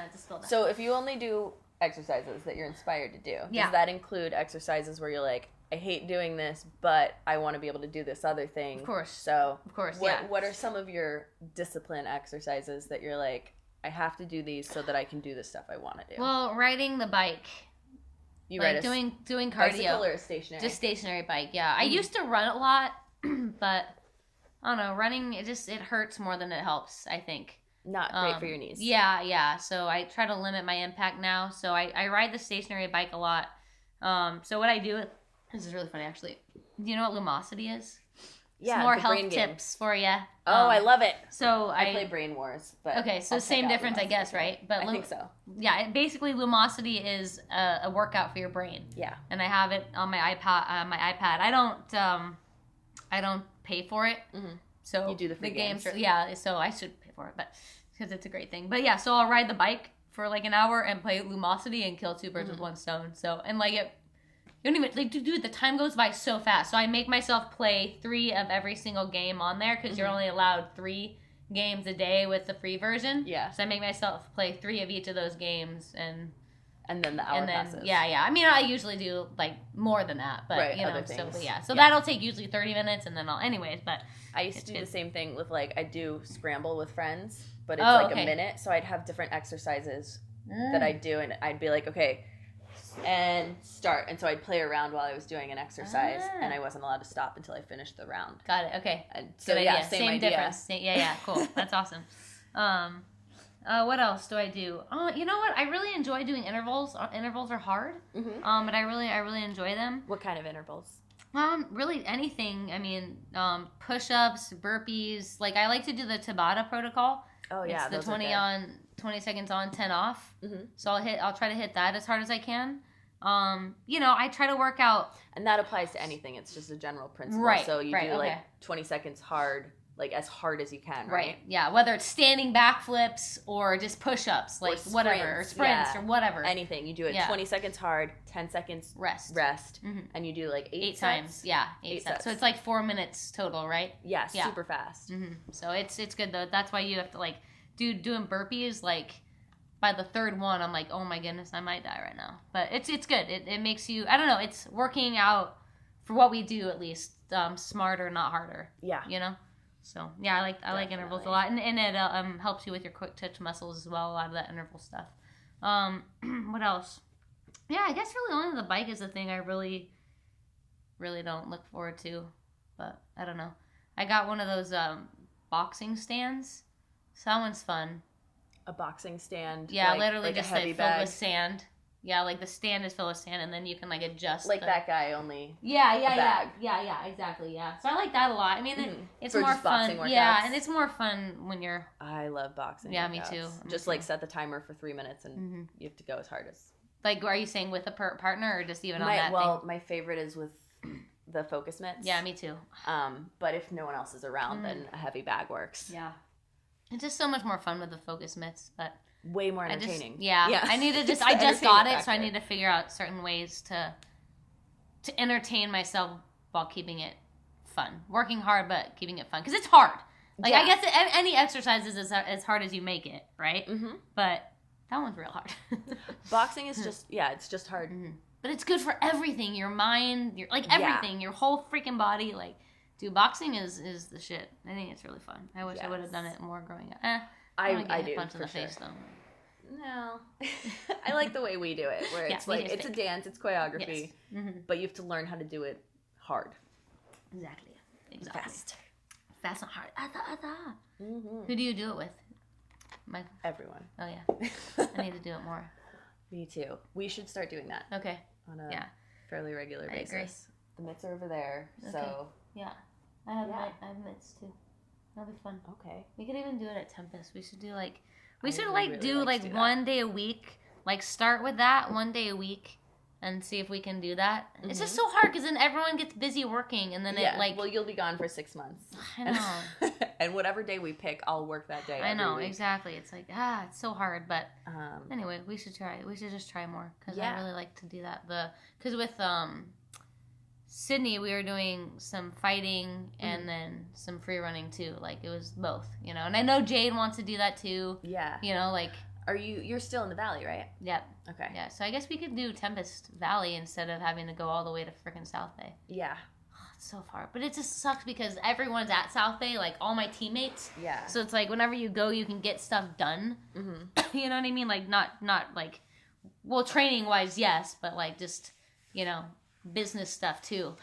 if you only do exercises that you're inspired to do, does that include exercises where you're like, I hate doing this, but I want to be able to do this other thing? Of course. So yeah. What are some of your discipline exercises that you're like, I have to do these so that I can do the stuff I want to do? Well, riding the bike. You like doing cardio. Bicycle or a stationary? Just stationary bike. Yeah, I used to run a lot, but I don't know. Running it hurts more than it helps, I think. Not great for your knees. Yeah. So I try to limit my impact now. So I ride the stationary bike a lot. So what I do, this is really funny actually. Do you know what Lumosity is? Yeah, it's more health tips for you. Oh, I love it. So I play Brain Wars, but okay, so same difference, I guess, right? But I think so. Yeah, basically Lumosity is a workout for your brain. Yeah, and I have it on my iPad. I don't pay for it. Mm-hmm. So you do the free games. So I should pay for it, but because it's a great thing. But yeah, so I'll ride the bike for like an hour and play Lumosity and kill two birds with one stone. So and like it. You don't even, like, dude, the time goes by so fast. So I make myself play 3 of every single game on there because you're only allowed 3 games a day with the free version. Yeah. So I make myself play 3 of each of those games, and then the hour passes. Yeah. I mean, I usually do like more than that, but right, you know, other things. So that'll take usually 30 minutes, and then but I used to do the same thing with like I do Scramble with friends, but it's a minute, so I'd have different exercises that I'd do, and I'd be like, okay, and start, and so I'd play around while I was doing an exercise, and I wasn't allowed to stop until I finished the round. Got it. Okay. And so same idea. Difference. Yeah, cool. That's awesome. What else do I do? Oh, you know what? I really enjoy doing intervals. Intervals are hard, but I really enjoy them. What kind of intervals? Really anything. I mean, push-ups, burpees. Like I like to do the Tabata protocol. Oh yeah, it's the 20 seconds on, 10 off. Mm-hmm. So I'll try to hit that as hard as I can. I try to work out, and that applies to anything. It's just a general principle. Right. So you do like 20 seconds hard. Like as hard as you can, right? Yeah, whether it's standing backflips or just push-ups, like whatever, or sprints or whatever. Anything. You do it 20 seconds hard, 10 seconds rest, and you do like 8 times. Yeah, 8 sets. So it's like 4 minutes total, right? Yeah, super fast. Mm-hmm. So it's good though. That's why you have to like doing burpees. Like by the third one, I'm like, oh my goodness, I might die right now. But it's good. It makes you. I don't know. It's working out for what we do at least. Smarter, not harder. Yeah. You know. So yeah, I like intervals a lot, and it helps you with your quick twitch muscles as well. A lot of that interval stuff. What else? Yeah, I guess really only the bike is the thing I really don't look forward to, but I don't know. I got one of those boxing stands. So that one's fun. A boxing stand. Yeah, literally just filled with sand. Yeah, like the stand is filled with sand, and then you can like adjust. Like that guy only. Yeah, exactly. Yeah, so I like that a lot. I mean, it's more fun. Yeah, and it's more fun when you're. I love boxing. Yeah, workouts. Me too. Just like set the timer for 3 minutes, and you have to go as hard as. Like, are you saying with a partner or just even on that thing? My favorite is with the focus mitts. Yeah, me too. But if no one else is around, then a heavy bag works. Yeah, it's just so much more fun with the focus mitts, but. Way more entertaining. I need to I just got it, so I need to figure out certain ways to entertain myself while keeping it fun. Working hard, but keeping it fun. Because it's hard. Like, I guess any exercise is as hard as you make it, right? Mm-hmm. But that one's real hard. Boxing is just, it's just hard. Mm-hmm. But it's good for everything. Your mind, everything. Your whole freaking body. Like, dude, boxing is the shit. I think it's really fun. I wish I would have done it more growing up. I do, punch in the sure. face, though. No. I like the way we do it, where it's like, it's a dance, it's choreography, but you have to learn how to do it hard. Exactly. Fast. Fast and hard. Mm-hmm. Who do you do it with? Everyone. Oh, yeah. I need to do it more. Me too. We should start doing that. Okay. On a fairly regular basis. Agree. The mitts are over there, so. Yeah. I have mitts, too. That'll be fun. Okay. We could even do it at Tempest. We should do do 1 day a week. Like start with that 1 day a week and see if we can do that. Mm-hmm. It's just so hard because then everyone gets busy working and then well, you'll be gone for 6 months. I know. And whatever day we pick, I'll work that day. I know, exactly. It's like, it's so hard. But anyway, we should try. We should just try more because I really like to do that. Because with Sydney, we were doing some fighting and then some free running too. Like it was both, And I know Jade wants to do that too. Yeah. You're still in the valley, right? Yep. Okay. Yeah. So I guess we could do Tempest Valley instead of having to go all the way to frickin' South Bay. Yeah. Oh, it's so far, but it just sucks because everyone's at South Bay, like all my teammates. Yeah. So it's like whenever you go, you can get stuff done. Mm-hmm. You know what I mean? Like not like, well, training wise, yes, but like just business stuff too.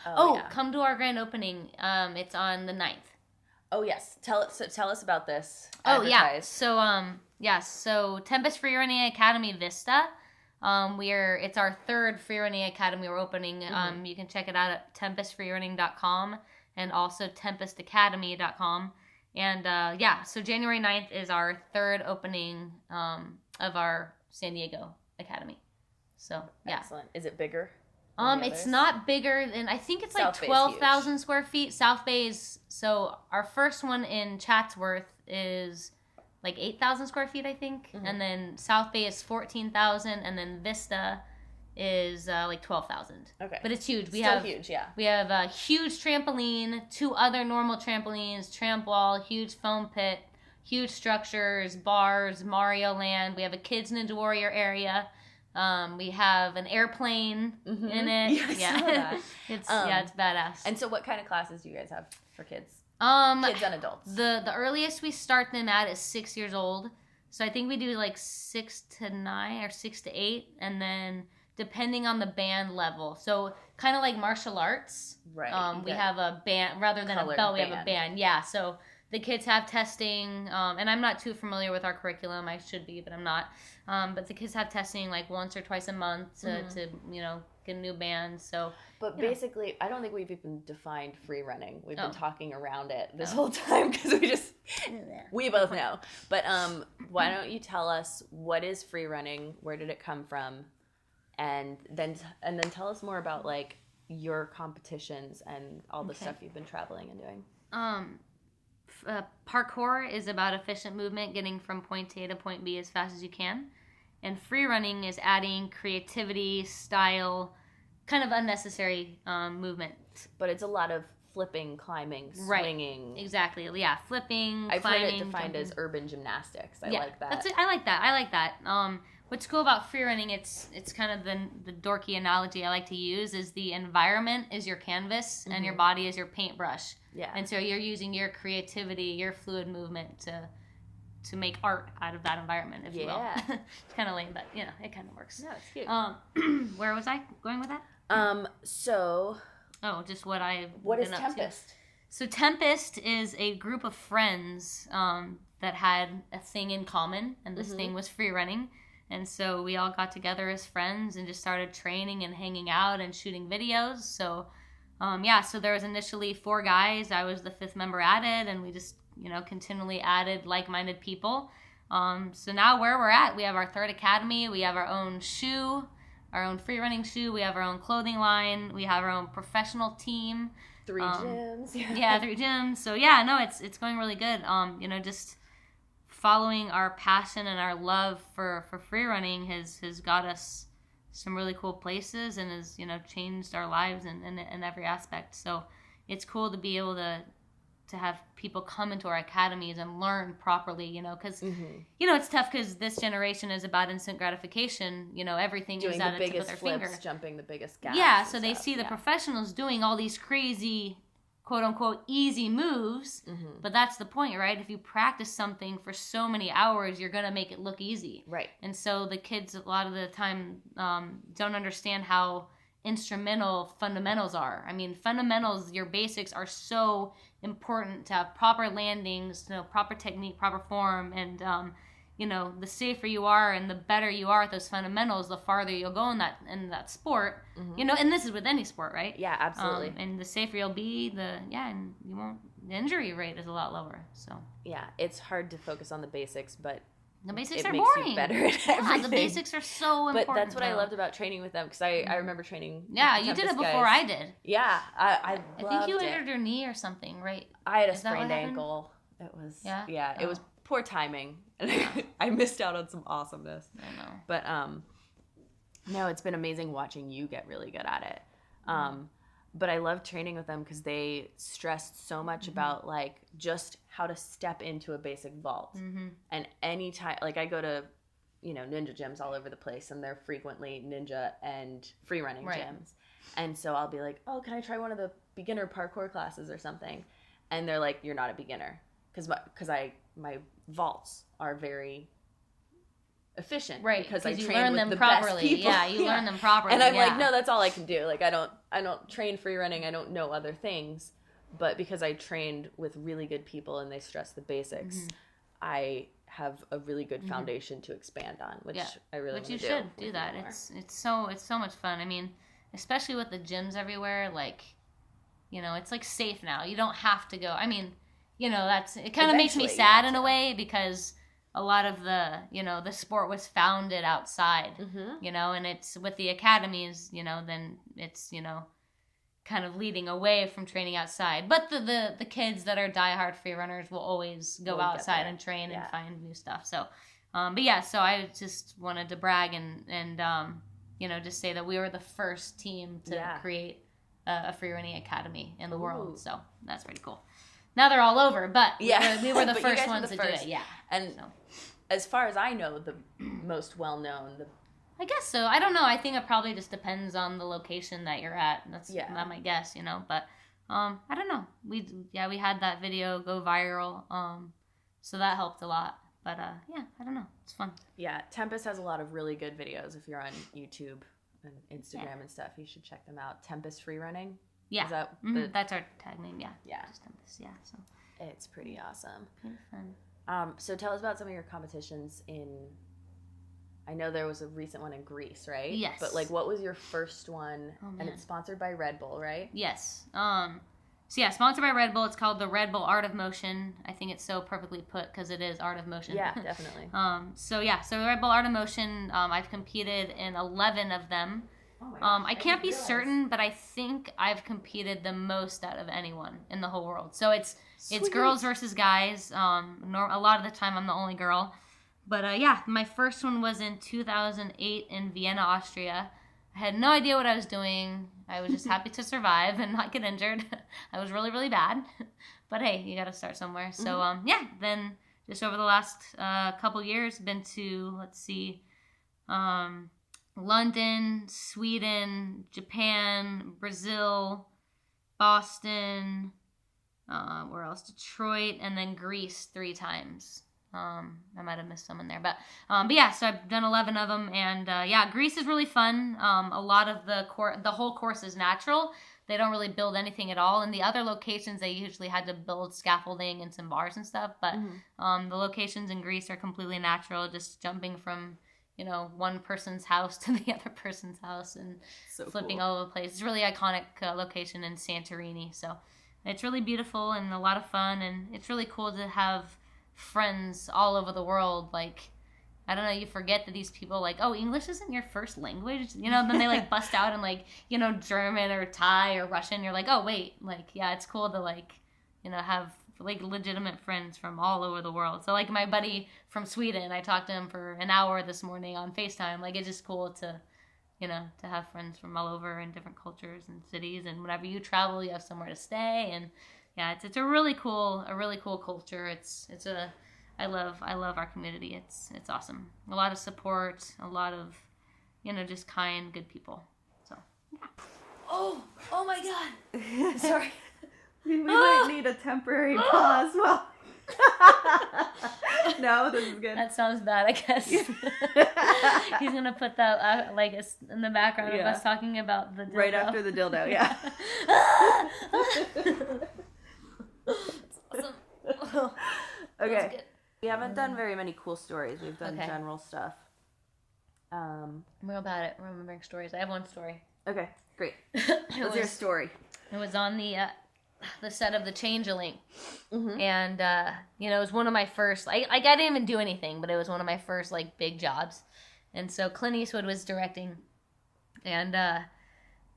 Come to our grand opening. It's on the 9th. Oh yes, tell us about this. Yeah. So Tempest Free Running Academy Vista. It's our third free running academy we're opening. You can check it out at tempestfreerunning.com and also tempestacademy.com. And so January 9th is our third opening of our San Diego academy. So excellent. Is it bigger? It's not bigger than, I think it's like 12,000 square feet. South Bay is, so our first one in Chatsworth is like 8,000 square feet, I think. Mm-hmm. And then South Bay is 14,000, and then Vista is like 12,000. Okay. But it's huge. We have huge, yeah. We have a huge trampoline, 2 other normal trampolines, tramp wall, huge foam pit, huge structures, bars, Mario Land. We have a Kids Ninja Warrior area. We have an airplane in it. Yeah, I saw that. It's badass. And so what kind of classes do you guys have for kids? Kids and adults. The earliest we start them at is 6 years old. So I think we do like 6 to 9 or 6 to 8, and then depending on the band level. So kind of like martial arts. Right. We have a band rather than a belt. We have a band. Yeah. So the kids have testing, and I'm not too familiar with our curriculum. I should be, but I'm not. But the kids have testing like once or twice a month to get a new band. So, but basically, I don't think we've even defined free running. We've been talking around it this whole time because we both know. But why don't you tell us what is free running? Where did it come from? And then tell us more about like your competitions and all the stuff you've been traveling and doing. Parkour is about efficient movement, getting from point A to point B as fast as you can. And free running is adding creativity, style, kind of unnecessary movement. But it's a lot of flipping, climbing, swinging. Right. Exactly. Yeah, flipping, I've climbing. heard it defined as urban gymnastics. I like that. That's it. I like that. What's cool about free running, it's kind of the dorky analogy I like to use is the environment is your canvas and your body is your paintbrush. Yeah. And so you're using your creativity, your fluid movement to make art out of that environment, if you will. It's kind of lame, but it kind of works. No, it's cute. Where was I going with that? Just what is Tempest? To. So Tempest is a group of friends that had a thing in common, and this thing was free running. And so we all got together as friends and just started training and hanging out and shooting videos. So, so there was initially 4 guys. I was the 5th member added, and we just, continually added like-minded people. So now where we're at, we have our 3rd academy. We have our own shoe, our own free running shoe. We have our own clothing line. We have our own professional team. 3 gyms. 3 gyms. So it's going really good. Just following our passion and our love for free running has got us some really cool places and has changed our lives in every aspect. So it's cool to be able to have people come into our academies and learn properly, because it's tough because this generation is about instant gratification. Everything doing is at the a tip of biggest their flips, finger, jumping the biggest gaps. Yeah, so they see the professionals doing all these crazy, quote unquote, easy moves, but that's the point, right? If you practice something for so many hours, you're gonna make it look easy, right? And so the kids a lot of the time don't understand how instrumental fundamentals are. I mean, fundamentals, your basics are so important to have proper landings, proper technique, proper form, and the safer you are and the better you are at those fundamentals, the farther you'll go in that sport. And this is with any sport, right? Yeah, absolutely. And the safer you'll be, and the injury rate is a lot lower. So yeah, it's hard to focus on the basics, but the basics are makes boring. You better at everything. The basics are so important. But that's what I loved about training with them, because I remember training. Yeah, you did it before I did. Yeah, I think you injured your knee or something, right? I had a sprained ankle. It was it was poor timing, and I missed out on some awesomeness. I know. But no, it's been amazing watching you get really good at it. But I love training with them because they stressed so much about like just how to step into a basic vault. And anytime, like I go to, ninja gyms all over the place, and they're frequently ninja and free running gyms. And so I'll be like, oh, can I try one of the beginner parkour classes or something? And they're like, you're not a beginner. Because my vaults are very efficient, right? Because I you train learn with them the properly. best people. Yeah, you learn them properly. And I'm like, no, that's all I can do. Like I don't train free running. I don't know other things, but because I trained with really good people and they stress the basics, I have a really good foundation to expand on, which I really want to do. Which you should do that. It's so much fun. I mean, especially with the gyms everywhere, like, it's like safe now. You don't have to go. I mean, it kind of makes me sad in a way, because a lot of the sport was founded outside, and it's with the academies, then it's, kind of leading away from training outside. But the kids that are diehard free runners will always go outside and train and find new stuff. So, so I just wanted to brag and just say that we were the first team to create a free running academy in the world. So that's pretty cool. Now they're all over, but we were the but first ones to do it. Yeah. And as far as I know, the most well-known. I guess so. I don't know. I think it probably just depends on the location that you're at. That's my guess, But I don't know. We had that video go viral, so that helped a lot. But I don't know. It's fun. Yeah, Tempest has a lot of really good videos. If you're on YouTube and Instagram and stuff, you should check them out. Tempest freerunning. Yeah, is that that's our tag name. Yeah, just Tempest. Yeah, so it's pretty awesome. Pretty fun. So tell us about some of your competitions in. I know there was a recent one in Greece, right? Yes. But what was your first one? Oh, and it's sponsored by Red Bull, right? Yes. Sponsored by Red Bull. It's called the Red Bull Art of Motion. I think it's so perfectly put because it is Art of Motion. Yeah, definitely. So Red Bull Art of Motion. I've competed in 11 of them. Oh my gosh, I can't be certain, but I think I've competed the most out of anyone in the whole world. So it's girls versus guys. A lot of the time I'm the only girl. But my first one was in 2008 in Vienna, Austria. I had no idea what I was doing. I was just happy to survive and not get injured. I was really, really bad. But hey, you got to start somewhere. So, then just over the last couple years, been to, London, Sweden, Japan, Brazil, Boston, where else? Detroit, and then Greece 3 times. I might have missed some in there, but so I've done 11 of them, and Greece is really fun. A lot of the whole course is natural. They don't really build anything at all. In the other locations, they usually had to build scaffolding and some bars and stuff, but the locations in Greece are completely natural, just jumping from one person's house to the other person's house and flipping all over the place. It's a really iconic location in Santorini, so it's really beautiful and a lot of fun, and it's really cool to have friends all over the world. I don't know, you forget that these people English isn't your first language, then they bust out in German or Thai or Russian. You're like, oh wait, it's cool to have legitimate friends from all over the world. So my buddy from Sweden, I talked to him for an hour this morning on FaceTime. It's just cool to to have friends from all over in different cultures and cities, and whenever you travel you have somewhere to stay, and it's a really cool culture. I love our community. It's awesome. A lot of support, a lot of just kind, good people. So oh my God. Sorry. We might need a temporary pause. Well, no, this is good. That sounds bad, I guess. He's gonna put that in the background of us talking about the dildo. Right after the dildo, yeah. Awesome. Okay. We haven't done very many cool stories. We've done general stuff. We're bad at remembering stories. I have one story. Okay, great. What's your story? It was on the set of The Changeling, and it was one of my first. I didn't even do anything, but it was one of my first big jobs, and so Clint Eastwood was directing, and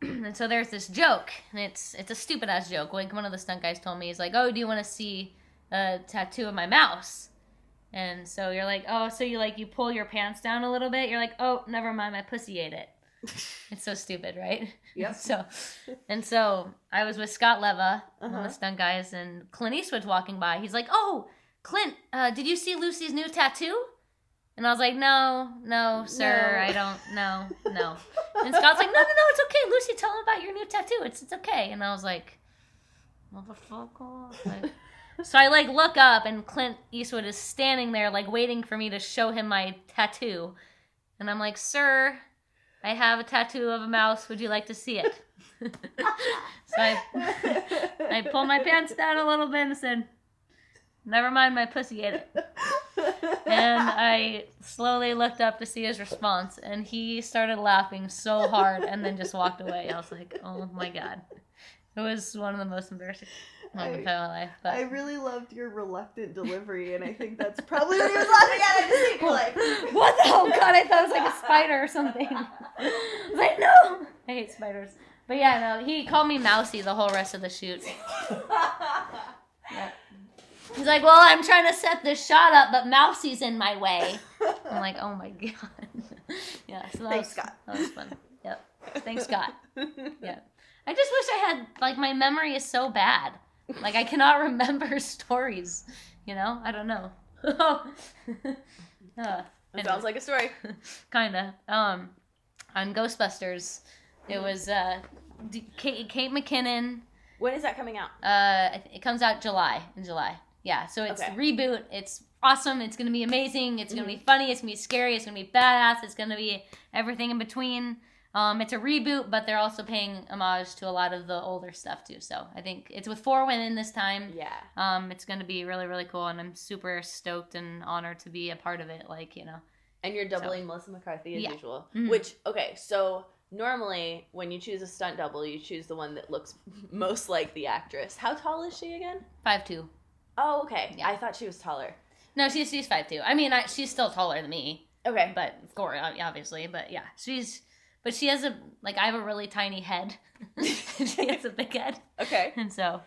and so there's this joke, and it's a stupid ass joke. One of the stunt guys told me, he's like, "Oh, do you want to see a tattoo of my mouse?" And so you're like, "Oh, so you pull your pants down a little bit." You're like, "Oh, never mind, my pussy ate it." It's so stupid, right? Yep. So I was with Scott Leva, one of the stunt guys, and Clint Eastwood's walking by. He's like, "Oh, Clint, did you see Lucy's new tattoo?" And I was like, no, sir, I don't, no. And Scott's like, no, it's okay, Lucy, tell him about your new tattoo. It's okay. And I was like, motherfucker. So I look up, and Clint Eastwood is standing there waiting for me to show him my tattoo. And I'm like, "Sir, I have a tattoo of a mouse. Would you like to see it?" So I pulled my pants down a little bit and said, "Never mind, my pussy ate it." And I slowly looked up to see his response, and he started laughing so hard and then just walked away. I was like, oh my God. It was one of the most embarrassing moments of my life. But I really loved your reluctant delivery, and I think that's probably what he was laughing at. I just think you're what the hell? God, I thought it was a spider or something. I was like, no! I hate spiders. But no, he called me Mousy the whole rest of the shoot. Yeah. He's like, "Well, I'm trying to set this shot up, but Mousy's in my way." I'm like, oh my God. Yeah, so Thanks, Scott. That was fun. Yep. Thanks, Scott. Yeah. I just wish I had, my memory is so bad. Like, I cannot remember stories, you know? I don't know. It sounds like a story. Kinda. On Ghostbusters, it was Kate McKinnon. When is that coming out? It comes out in July. Yeah, so it's reboot. It's awesome. It's going to be amazing. It's going to be funny. It's going to be scary. It's going to be badass. It's going to be everything in between. It's a reboot, but they're also paying homage to a lot of the older stuff too. So I think it's with 4 women this time. Yeah. It's going to be really, really cool, and I'm super stoked and honored to be a part of it. Like, you know. And you're doubling Melissa McCarthy as usual. Mm-hmm. Which, okay, so normally when you choose a stunt double, you choose the one that looks most like the actress. How tall is she again? 5'2". Oh, okay. Yeah. I thought she was taller. No, she's 5'2". I mean, she's still taller than me. Okay. But, of course, obviously. But, yeah, but she has I have a really tiny head. She has a big head. Okay. And so,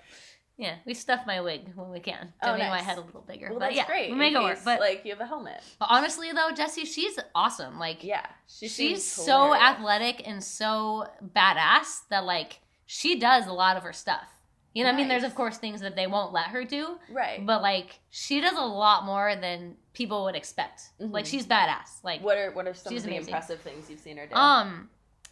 yeah, we stuff my wig when we can to make my head a little bigger. Well, but that's great. We make it work. But, like, you have a helmet. But honestly, though, Jessie, she's awesome. Like, yeah. She's so athletic and so badass that, like, she does a lot of her stuff. You know what I mean? There's, of course, things that they won't let her do. Right. But, like, she does a lot more than people would expect. Mm-hmm. Like, she's badass. Like, what are some of the amazing. impressive things you've seen her do?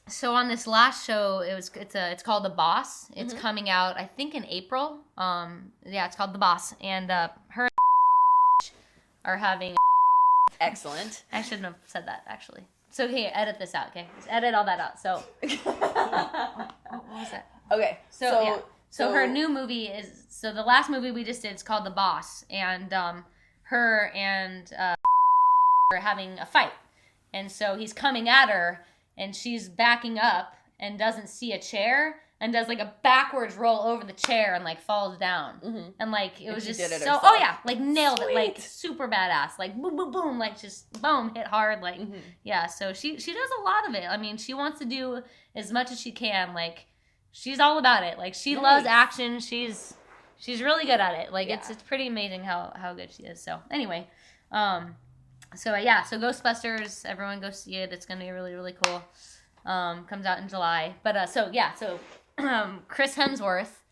So on this last show, it's called The Boss. It's coming out, I think, in April. It's called The Boss. And her are having... Excellent. I shouldn't have said that, actually. So, okay, edit this out, okay? Just edit all that out. So, what was that? Okay, So her new movie is, so the last movie we just did is called The Boss, and her and are having a fight. And so he's coming at her, and she's backing up and doesn't see a chair and does like a backwards roll over the chair and like falls down. Mm-hmm. And like it was just so, herself. Oh yeah, like nailed it, like super badass, like boom, boom, boom, like just boom, hit hard, like yeah. So she does a lot of it. I mean, she wants to do as much as she can, like. She's all about it. Like, she loves action. She's really good at it. Like, it's pretty amazing how good she is. So, anyway. So Ghostbusters, everyone go see it. It's going to be really, really cool. Comes out in July. But, Chris Hemsworth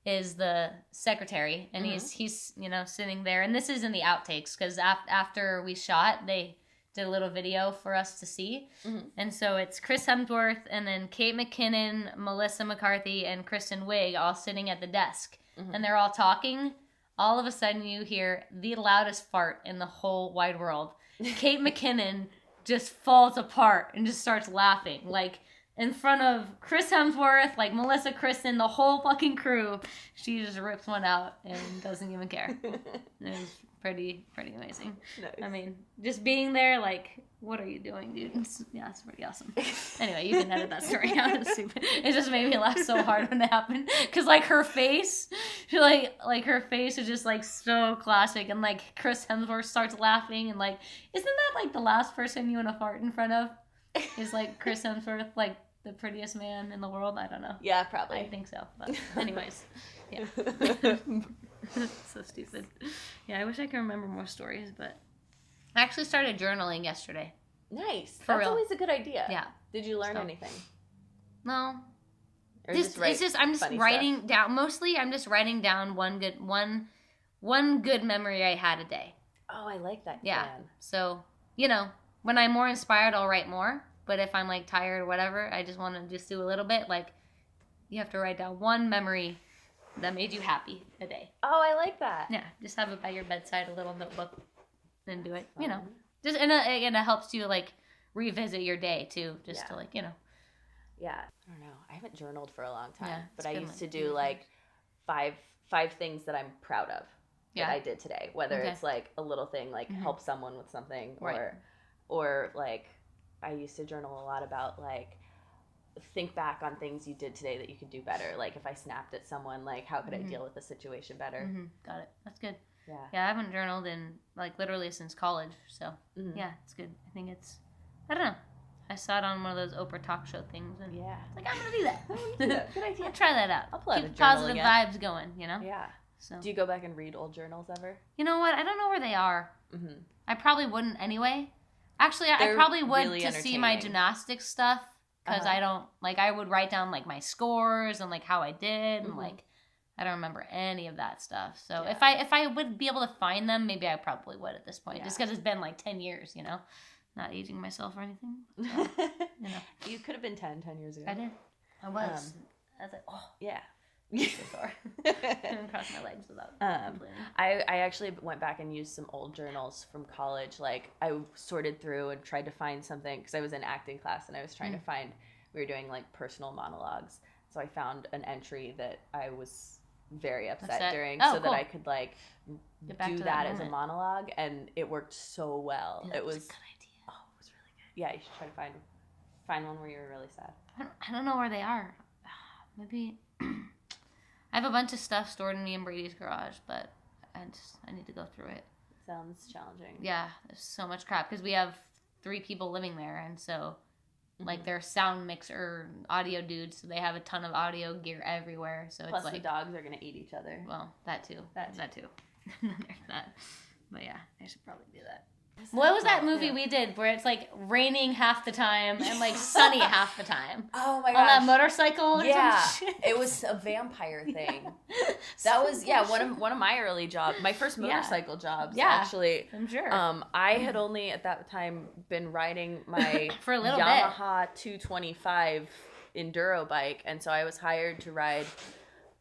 is the secretary. And he's sitting there. And this is in the outtakes. Because after we shot, they did a little video for us to see. Mm-hmm. And so it's Chris Hemsworth and then Kate McKinnon, Melissa McCarthy, and Kristen Wiig all sitting at the desk. Mm-hmm. And they're all talking. All of a sudden you hear the loudest fart in the whole wide world. Kate McKinnon just falls apart and just starts laughing. Like, in front of Chris Hemsworth, like Melissa, Kristen, the whole fucking crew. She just rips one out and doesn't even care. It was pretty amazing. Nice. I mean, just being there, like, what are you doing, dude? It's pretty awesome. Anyway, you can edit that story out. It's stupid. It just made me laugh so hard when it happened. Because, like, her face, like her face is just, like, so classic. And, like, Chris Hemsworth starts laughing. And, like, isn't that, like, the last person you want to fart in front of? Is, like, Chris Hemsworth, like, the prettiest man in the world? I don't know. Yeah, probably. I think so. But anyways, yeah. So stupid. Yeah, I wish I could remember more stories, but I actually started journaling yesterday. Nice. For That's real. Always a good idea. Yeah. Did you learn anything? No. Or I'm just writing down. Mostly, I'm just writing down one good memory I had a day. Oh, I like that. Yeah. Plan. So when I'm more inspired, I'll write more. But if I'm like tired or whatever, I just want to just do a little bit. Like, you have to write down one memory that made you happy a day. Oh, I like that. Yeah, just have it by your bedside, a little notebook, and do it. Just and it helps you like revisit your day too, just to like Yeah, I don't know. I haven't journaled for a long time, but I used to do like five things that I'm proud of that I did today. Whether it's like a little thing, like help someone with something, or like I used to journal a lot about like think back on things you did today that you could do better. Like if I snapped at someone, like how could I deal with the situation better? Mm-hmm. Got it. That's good. Yeah. Yeah, I haven't journaled in like literally since college. So yeah, it's good. I think I don't know. I saw it on one of those Oprah talk show things, and it's like I'm gonna do that. Good idea. I'll try that out. I'll pull out Keep a journal positive again. vibes going. Yeah. So do you go back and read old journals ever? You know what? I don't know where they are. Mm-hmm. I probably wouldn't anyway. Actually, I probably would really to see my gymnastics stuff because I don't like. I would write down like my scores and like how I did and like I don't remember any of that stuff. So Yeah. if I would be able to find them, maybe I probably would at this point. Yeah. Just because it's been like 10 years, you know? Not aging myself or anything. So, you know. You could have been 10 years ago. I did. I was. I was like, oh, Yeah. I'm so sorry. I couldn't cross my legs without complaining. I actually went back and used some old journals from college. Like, I sorted through and tried to find something, because I was in acting class and I was trying to find, we were doing like personal monologues. So I found an entry that I was very upset during, so that I could like do that as a monologue, and it worked so well. Yeah, it was a good idea. Oh, it was really good. Yeah, you should try to find one where you were really sad. I don't know where they are. Maybe I have a bunch of stuff stored in me and Brady's garage, but I need to go through it. Sounds challenging. Yeah, there's so much crap because we have 3 people living there, and so like they're sound mixer audio dudes, so they have a ton of audio gear everywhere. So Plus it's like the dogs are gonna eat each other. Well, that too. That too. There's that. But yeah, I should probably do that. What was that movie we did where it's like raining half the time and like sunny half the time? Oh my gosh. On that motorcycle or yeah, some shit? it was a vampire thing. That was one of my early jobs, my first motorcycle jobs. Yeah, actually. I'm sure. I had only at that time been riding my For a little Yamaha 225 enduro bike, and so I was hired to ride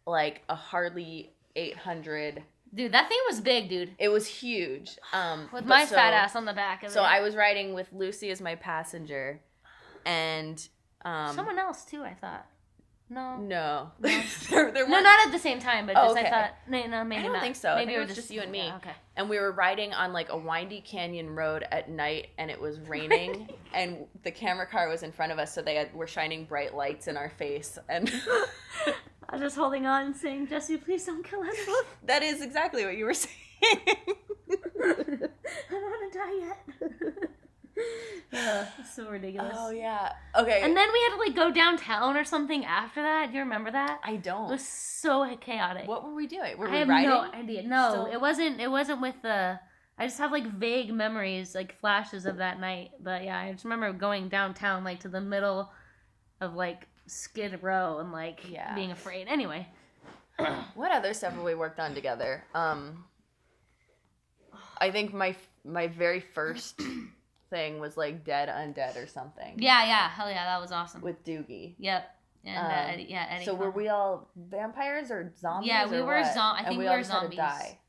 like a Harley 800. Dude, that thing was big, dude. It was huge. With my fat ass on the back of it. So I was riding with Lucy as my passenger, and someone else too, I thought. No. No. No, not at the same time, but just okay. I thought, no, maybe not. I don't think so. Maybe it was just you and me. Yeah, okay. And we were riding on like a windy canyon road at night, and it was raining, and the camera car was in front of us, so were shining bright lights in our face, and I was just holding on and saying, Jessie, please don't kill us. That is exactly what you were saying. I don't want to die yet. It's so ridiculous. Oh, yeah. Okay. And then we had to like go downtown or something after that. Do you remember that? I don't. It was so chaotic. What were we doing? Were I we have riding? no idea. No, Still? it wasn't with the... I just have like vague memories, like flashes of that night. But yeah, I just remember going downtown like to the middle of like Skid Row and like being afraid. Anyway. What other stuff have we worked on together? I think my very first thing was like Dead Undead or something. Yeah. Hell yeah, that was awesome. With Doogie. Yep. And Eddie. So were we all vampires or zombies? Yeah, we were zombies. I think we were zombies.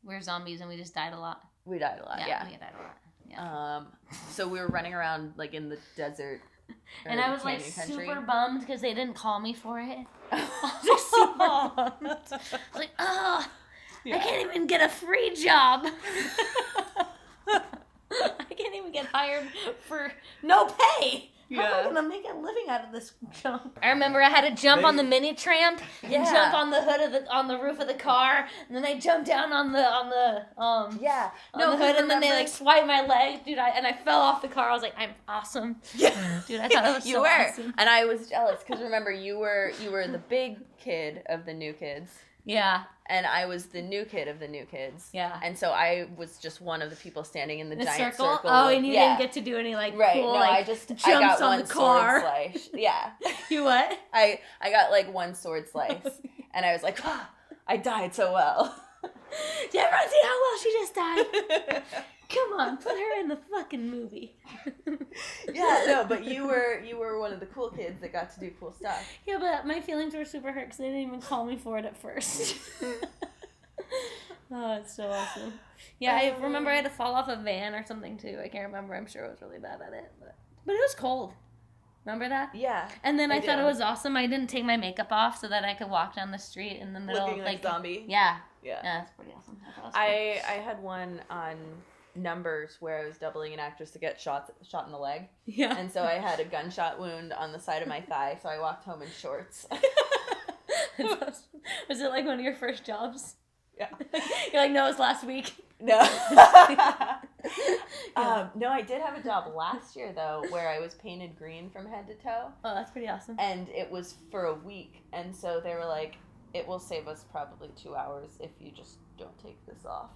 We were zombies and we just died a lot. We died a lot, yeah. We died a lot. Yeah. So we were running around like in the desert. And I was like country. super bummed because they didn't call me for it. I was like super bummed. I was like, I can't even get a free job. I can't even get hired for no pay. How am I gonna make a living out of this jump? I remember I had to jump on the mini tramp and jump on the hood of on the roof of the car, and then I jumped down on the hood, and then they like swiped my leg, dude. I fell off the car. I was like, I'm awesome, dude. I thought it was so awesome. And I was jealous because remember you were the big kid of the new kids. Yeah. And I was the new kid of the new kids. Yeah. And so I was just one of the people standing in the giant circle. Oh, and you didn't get to do any like cool, like, jumps I got on one the car. Sword slice. Yeah. You what? I got like one sword slice. And I was like, I died so well. Did everyone see how well she just died? Come on, put her in the fucking movie. Yeah, no, but you were one of the cool kids that got to do cool stuff. Yeah, but my feelings were super hurt because they didn't even call me for it at first. Oh, it's so awesome. Yeah, I remember I had to fall off a van or something too. I can't remember. I'm sure I was really bad at it, but it was cold. Remember that? Yeah. And then I thought it was awesome. I didn't take my makeup off so that I could walk down the street in the middle, looking like a zombie. Yeah. Yeah. Yeah, that's pretty awesome. I had one on Numbers where I was doubling an actress to get shot in the leg. Yeah. And so I had a gunshot wound on the side of my thigh, so I walked home in shorts. Was it like one of your first jobs? Yeah. You're like, no, it was last week. No. No, I did have a job last year though where I was painted green from head to toe. Oh, that's pretty awesome. And it was for a week, and so they were like, it will save us probably 2 hours if you just don't take this off.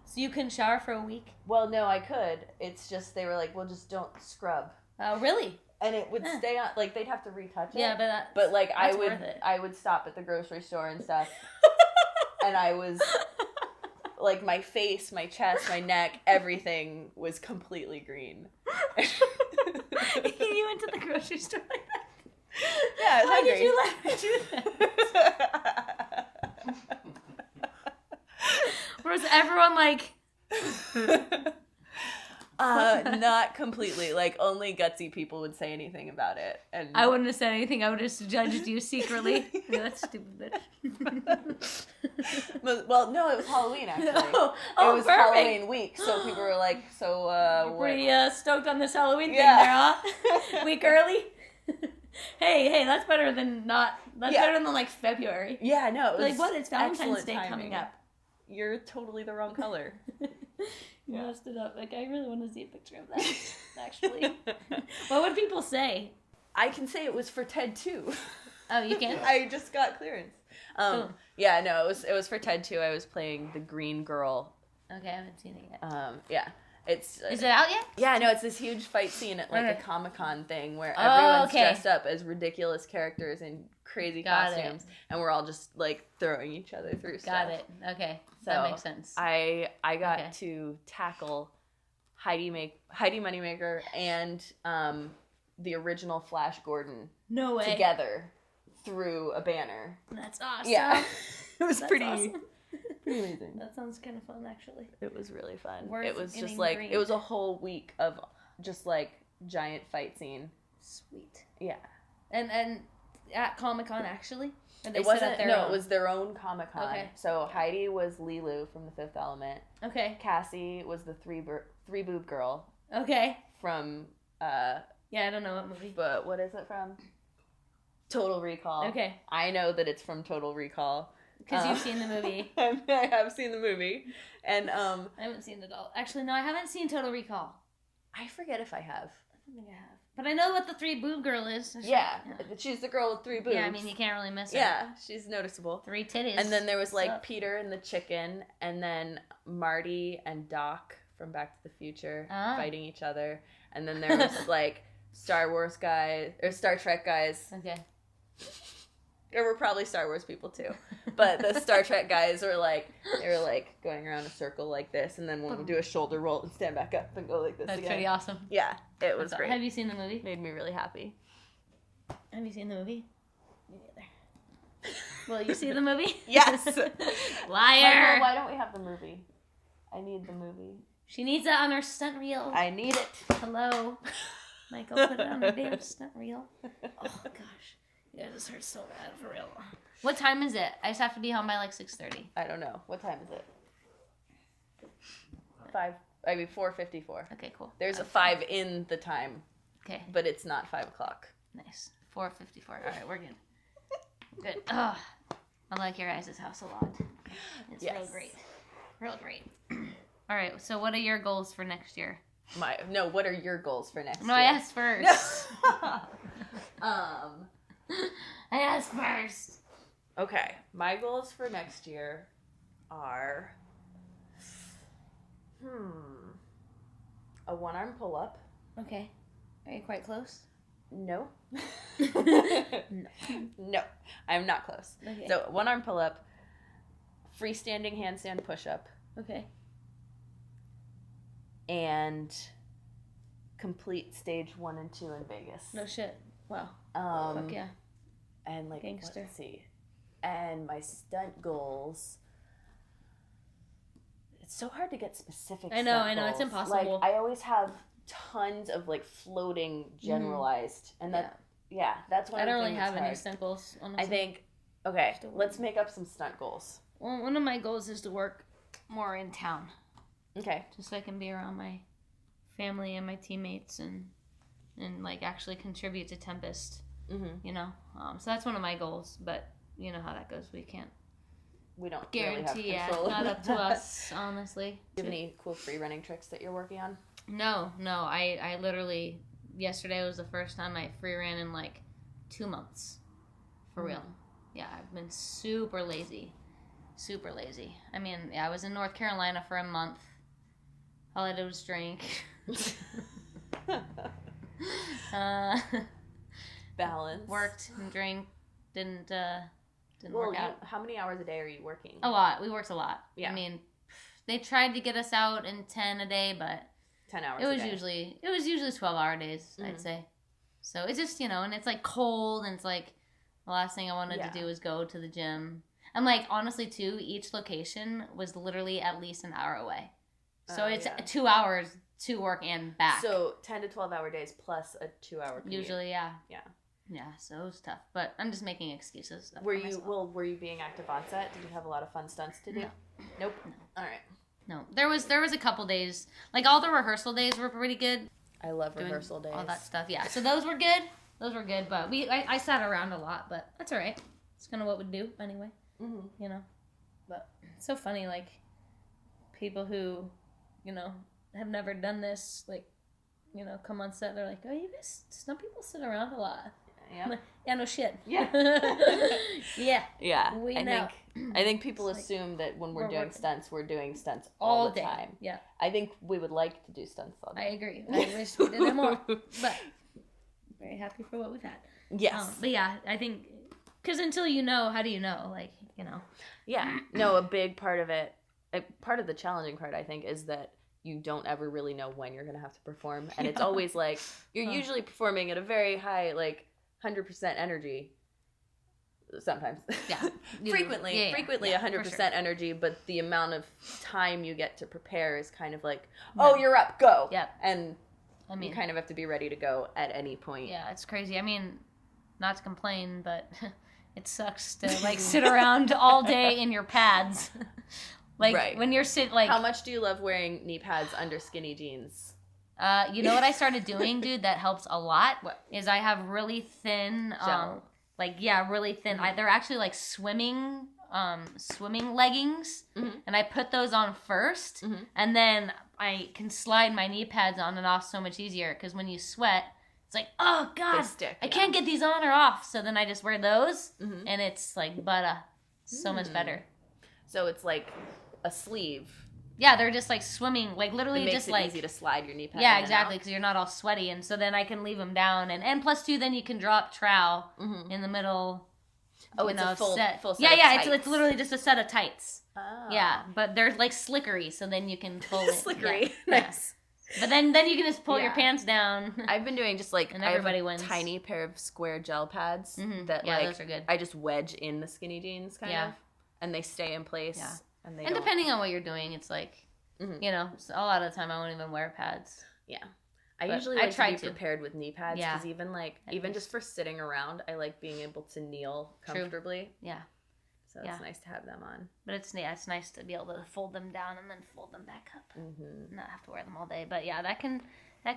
So you couldn't shower for a week? Well, no, I could. It's just they were like, well, just don't scrub. Oh, really? And it would stay on, like they'd have to retouch it. Yeah, but like I would stop at the grocery store and stuff. and I was like, my face, my chest, my neck, everything was completely green. You went to the grocery store like that? Yeah, I was Why hungry. did you let her do that? Was everyone like... Not completely. Like, only gutsy people would say anything about it. And I wouldn't have said anything. I would have just judged you secretly. Yeah, that's stupid bitch. Well, no, it was Halloween, actually. Oh, it was perfect. Halloween week, so people were like, so, You're pretty stoked on this Halloween thing Yeah. there, huh? Week early? Hey, that's better than not... That's Yeah. better than, like, February. Yeah, no, it was Like, what? It's Valentine's excellent Day timing. coming up. You're totally the wrong color. You messed it up. Like, I really want to see a picture of that, actually. What would people say? I can say it was for TED 2. Oh, you can? I just got clearance. Cool. Yeah, no, it was for TED 2. I was playing the green girl. Okay, I haven't seen it yet. Yeah. It's Is it out yet? Yeah, no, it's this huge fight scene at like Okay. a Comic-Con thing where Oh, everyone's okay. dressed up as ridiculous characters in crazy Got it. costumes, and we're all just like throwing each other through stuff. Got it. Okay, So that makes sense. I got Okay. to tackle Heidi Moneymaker and the original Flash Gordon No way. together through a banner. That's awesome. Yeah, it was That's pretty awesome. amazing. That sounds kind of fun, actually. It was really fun. Worth It was just getting like green. it was a whole week of just like giant fight scene. Sweet. Yeah. And at Comic-Con, actually? Or they It set wasn't. up their No, own? it was their own Comic-Con. Okay. So Heidi was Lilu from The Fifth Element. Okay. Cassie was the three boob girl Okay. from. Yeah, I don't know what movie. But what is it from? Total Recall. Okay. I know that it's from Total Recall. Because you've seen the movie. I have seen the movie, and I haven't seen it all. Actually, no, I haven't seen Total Recall. I forget if I have. I don't think I have. But I know what the three boob girl is. Yeah, she's the girl with three boobs. Yeah, I mean, you can't really miss her. Yeah, she's noticeable. Three titties. And then there was like What's up? Peter and the chicken, and then Marty and Doc from Back to the Future fighting each other, and then there was like Star Wars guys or Star Trek guys. Okay. There were probably Star Wars people too, but the Star Trek guys were like going around a circle like this, and then one would do a shoulder roll and stand back up and go like this That's again. pretty awesome. Yeah, it was great. Have you seen the movie? Made me really happy. Have you seen the movie? Me neither. Will you see the movie? Yes. Liar. Michael, why don't we have the movie? I need the movie. She needs that on her stunt reel. I need it. Hello. Michael, put it on her damn stunt reel. Oh, gosh. Yeah, this hurts so bad, for real. What time is it? I just have to be home by like 6:30. I don't know. What time is it? 4:54. Okay, cool. There's a 5 in the time, Okay, but it's not 5 o'clock. nice. 4:54. All right, we're good. Good. Ugh. I like your guys' house a lot. It's real Yes. great. Real great. All right, so what are your goals for next year? What are your goals for next year? No, I asked first. I asked first. Okay, my goals for next year are a one-arm pull-up. Okay. Are you quite close? No. No, I'm not close. Okay. So one-arm pull-up, freestanding handstand push-up, Okay. and complete stage 1 and 2 in Vegas. No shit. Wow. Um, Fuck yeah. And like, Gangster. let's see. And my stunt goals. It's so hard to get specific. I know, stunt it's goals. impossible. Like, I always have tons of like floating generalized, and that's one. I of the don't really things have that's any hard. stunt goals, honestly. I think. Okay, Still let's make up some stunt goals. Well, one of my goals is to work more in town, Okay. just so I can be around my family and my teammates and like actually contribute to Tempest. Mm-hmm. You know, so that's one of my goals. But you know how that goes. We can't We don't guarantee. really have Yeah, control. not up to us, honestly. Do you have any cool free running tricks that you're working on? No. I literally yesterday was the first time I free ran in like 2 months, for real. Yeah, I've been super lazy. I mean, I was in North Carolina for a month. All I did was drink. Balance. Worked and drank. Didn't Didn't work out. How many hours a day are you working? A lot. We worked a lot. Yeah. I mean, they tried to get us out in 10 a day, but 10 hours it was a day. usually 12-hour days, I'd say. So it's just, and it's like cold, and it's like the last thing I wanted to do was go to the gym. And like, honestly too, each location was literally at least an hour away. So it's 2 hours to work and back. So 10 to 12 hour days plus a 2-hour commute. Usually, yeah. Yeah. Yeah, so it was tough. But I'm just making excuses. Were you being active on set? Did you have a lot of fun stunts to do? No. Nope. No. All right. No. There was a couple days. Like, all the rehearsal days were pretty good. I love rehearsal days. All that stuff, yeah. So those were good. But I sat around a lot, but that's all right. It's kind of what we do anyway. Mm-hmm. But it's so funny, like, people who, have never done this, like, come on set, they're like, oh, you guys, some people sit around a lot. Yeah. Yeah, no shit. Yeah. Yeah. Yeah. I think people It's assume that when we're doing working. stunts, we're doing stunts all the day. time. Yeah. I think we would like to do stunts all I day. agree. I wish we did them more. But very happy for what we've had. Yes. But yeah, I think, because until you know, how do you know? Like, Yeah. No, a big part of it, part of the challenging part, I think, is that you don't ever really know when you're going to have to perform. And it's always like, you're usually performing at a very high, like, 100% energy. Sometimes. Yeah. frequently 100% sure. energy, but the amount of time you get to prepare is kind of like, oh, you're up, go. Yep. And I mean, you kind of have to be ready to go at any point. yeah, it's crazy. I mean, not to complain, but it sucks to, like, sit around all day in your pads. Like, Right. when you're like... How much do you love wearing knee pads under skinny jeans? You know what I started doing, dude, that helps a lot? What? Is I have really thin, Gel. really thin. They're actually like swimming leggings, and I put those on first, and then I can slide my knee pads on and off so much easier, because when you sweat, it's like, oh god, They stick, I yeah. can't get these on or off. So then I just wear those, and it's like butter, so much better. So it's like a sleeve. Yeah, they're just like swimming, like literally It makes just it like easy to slide your knee pad. yeah, in and exactly, out. because you're not all sweaty, and so then I can leave them down, and plus two, then you can drop trowel in the middle. Oh, it's a full set. Yeah, of yeah, tights. it's literally just a set of tights. Oh. Yeah, but they're like slickery, so then you can pull it. Slickery. Yeah. Nice. But then you can just pull your Yeah. pants down. I've been doing just like And I have everybody a wins. tiny pair of square gel pads that Yeah, like those are good. I just wedge in the skinny jeans kind of, and they stay in place. Yeah. And they And don't... depending on what you're doing, it's like, so a lot of the time I won't even wear pads. Yeah. I But usually I like try to be to. prepared with knee pads Yeah. because even just for sitting around, I like being able to kneel comfortably. Yeah. So it's nice to have them on. But it's nice to be able to fold them down and then fold them back up. Not have to wear them all day. But yeah, that can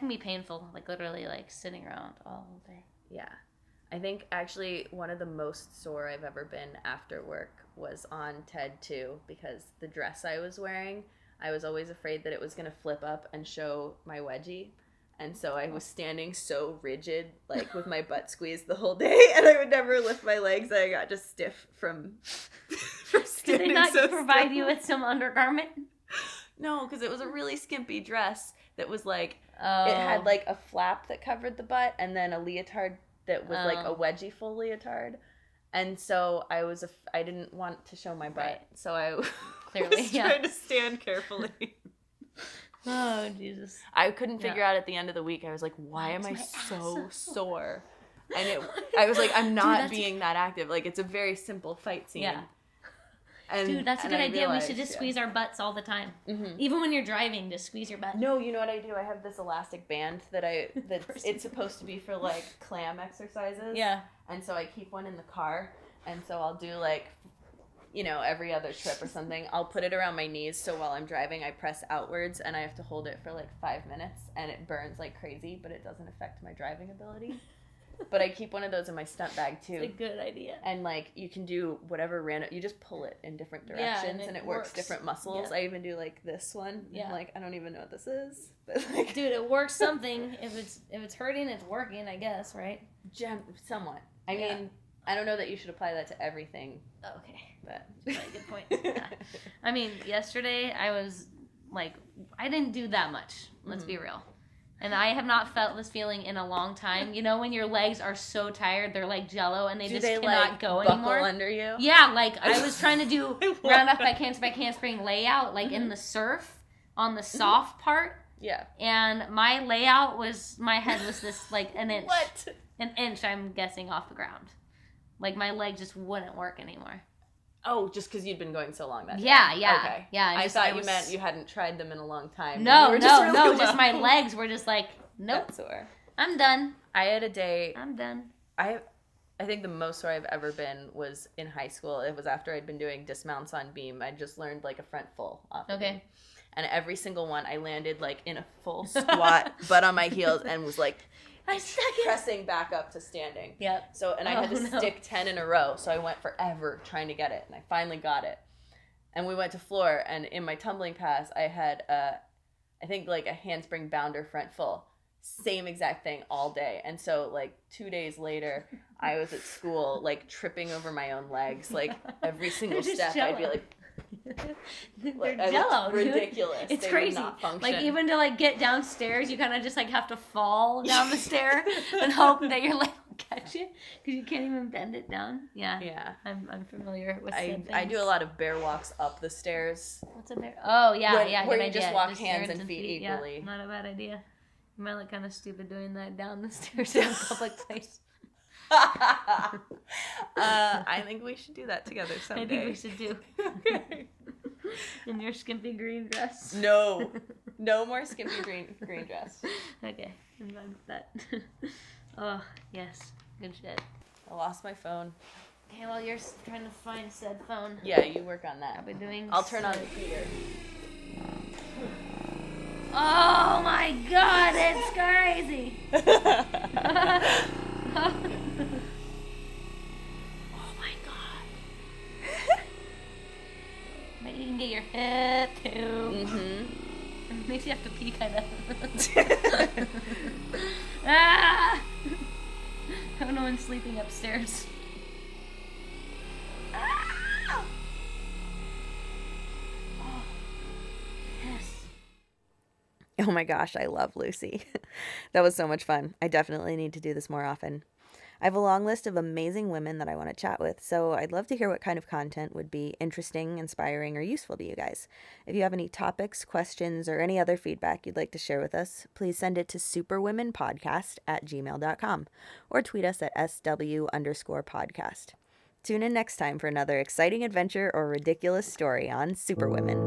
be painful. Like literally like sitting around all day. Yeah. I think actually one of the most sore I've ever been after work was on TED 2 because the dress I was wearing, I was always afraid that it was going to flip up and show my wedgie. And so I was standing so rigid, like with my butt squeezed the whole day, and I would never lift my legs. And I got just stiff from Did standing they not so provide still. you with some undergarment? No, because it was a really skimpy dress that was like, Oh. it had like a flap that covered the butt and then a leotard that was like a Oh. wedgie full leotard. And so I didn't want to show my butt. Right. So I Clearly, was yeah. trying to stand carefully. Oh, Jesus. I couldn't figure out at the end of the week. I was like, why am I is my so ass so sore? And I was like, I'm not that's- being that active. Like, it's a very simple fight scene. Yeah. And, Dude, that's a and good I idea. realized, We should just squeeze our butts all the time. Mhm. Even when you're driving, just squeeze your butt. No, you know what I do? I have this elastic band it's supposed to be for like clam exercises. Yeah. And so I keep one in the car. And so I'll do like, every other trip or something, I'll put it around my knees. So while I'm driving, I press outwards and I have to hold it for like 5 minutes and it burns like crazy, but it doesn't affect my driving ability. But I keep one of those in my stunt bag too. It's a good idea. And like you can do whatever random, you just pull it in different Yeah, directions and and it it works works. different muscles. Yeah. I even do like this one. Yeah. I'm like, I don't even know what this is. But like, Dude, it works something. If it's hurting, it's working, I guess, right? somewhat. I Yeah. mean, I don't know that you should apply that to everything, Oh, okay. but Good point. Yeah. I mean, yesterday I was like, I didn't do that much. Let's be real. And I have not felt this feeling in a long time. You know when your legs are so tired, they're like jello and they cannot go buckle anymore? Under you? Yeah, like I was trying to do round-off back handspring layout like in the surf on the soft part. Yeah. And my layout was, my head was this like an inch. What? An inch, I'm guessing, off the ground. Like my leg just wouldn't work anymore. Oh, just because you'd been going so long that day. Yeah. Okay. Yeah. I thought you meant you hadn't tried them in a long time. No, just just my legs were just like, nope. That's sore. I'm done. I had a day. I'm done. I think the most sore I've ever been was in high school. It was after I'd been doing dismounts on beam. I just learned like a front full off of beam. And every single one, I landed like in a full squat, butt on my heels, and was like pressing back up to standing. Yep. So, and I had to stick 10 in a row. So I went forever trying to get it, and I finally got it. And we went to floor, and in my tumbling pass, I had I think like a handspring bounder front full. Same exact thing all day. And so like 2 days later, I was at school like tripping over my own legs. Like every single step, I'd be like, they're jello, ridiculous. It's they crazy. Would not function. Like even to like get downstairs, you kind of just like have to fall down the stair and hope that your leg will catch it because you can't even bend it down. Yeah. I'm familiar with. I do a lot of bear walks up the stairs. What's a bear? Oh yeah. Where you just walk hands and feet equally. Yeah, not a bad idea. You might look kind of stupid doing that down the stairs in a public place. I think we should do that together someday. I think we should do. In your skimpy green dress. No more skimpy green dress. Okay, I'm fine with that. Oh yes, good shit. I lost my phone. Okay, well you're trying to find said phone. Yeah, you work on that. I'll be doing. I'll turn on the heater. Oh my god, it's crazy. Oh my god. Maybe you can get your head too. Mm-hmm. It makes you have to pee kind of. Ah! I don't know when sleeping upstairs. Ah! Oh. Yes. Oh my gosh, I love Lucy. That was so much fun. I definitely need to do this more often. I have a long list of amazing women that I want to chat with, so I'd love to hear what kind of content would be interesting, inspiring, or useful to you guys. If you have any topics, questions, or any other feedback you'd like to share with us, please send it to superwomenpodcast@gmail.com or tweet us at SW_podcast. Tune in next time for another exciting adventure or ridiculous story on Superwomen.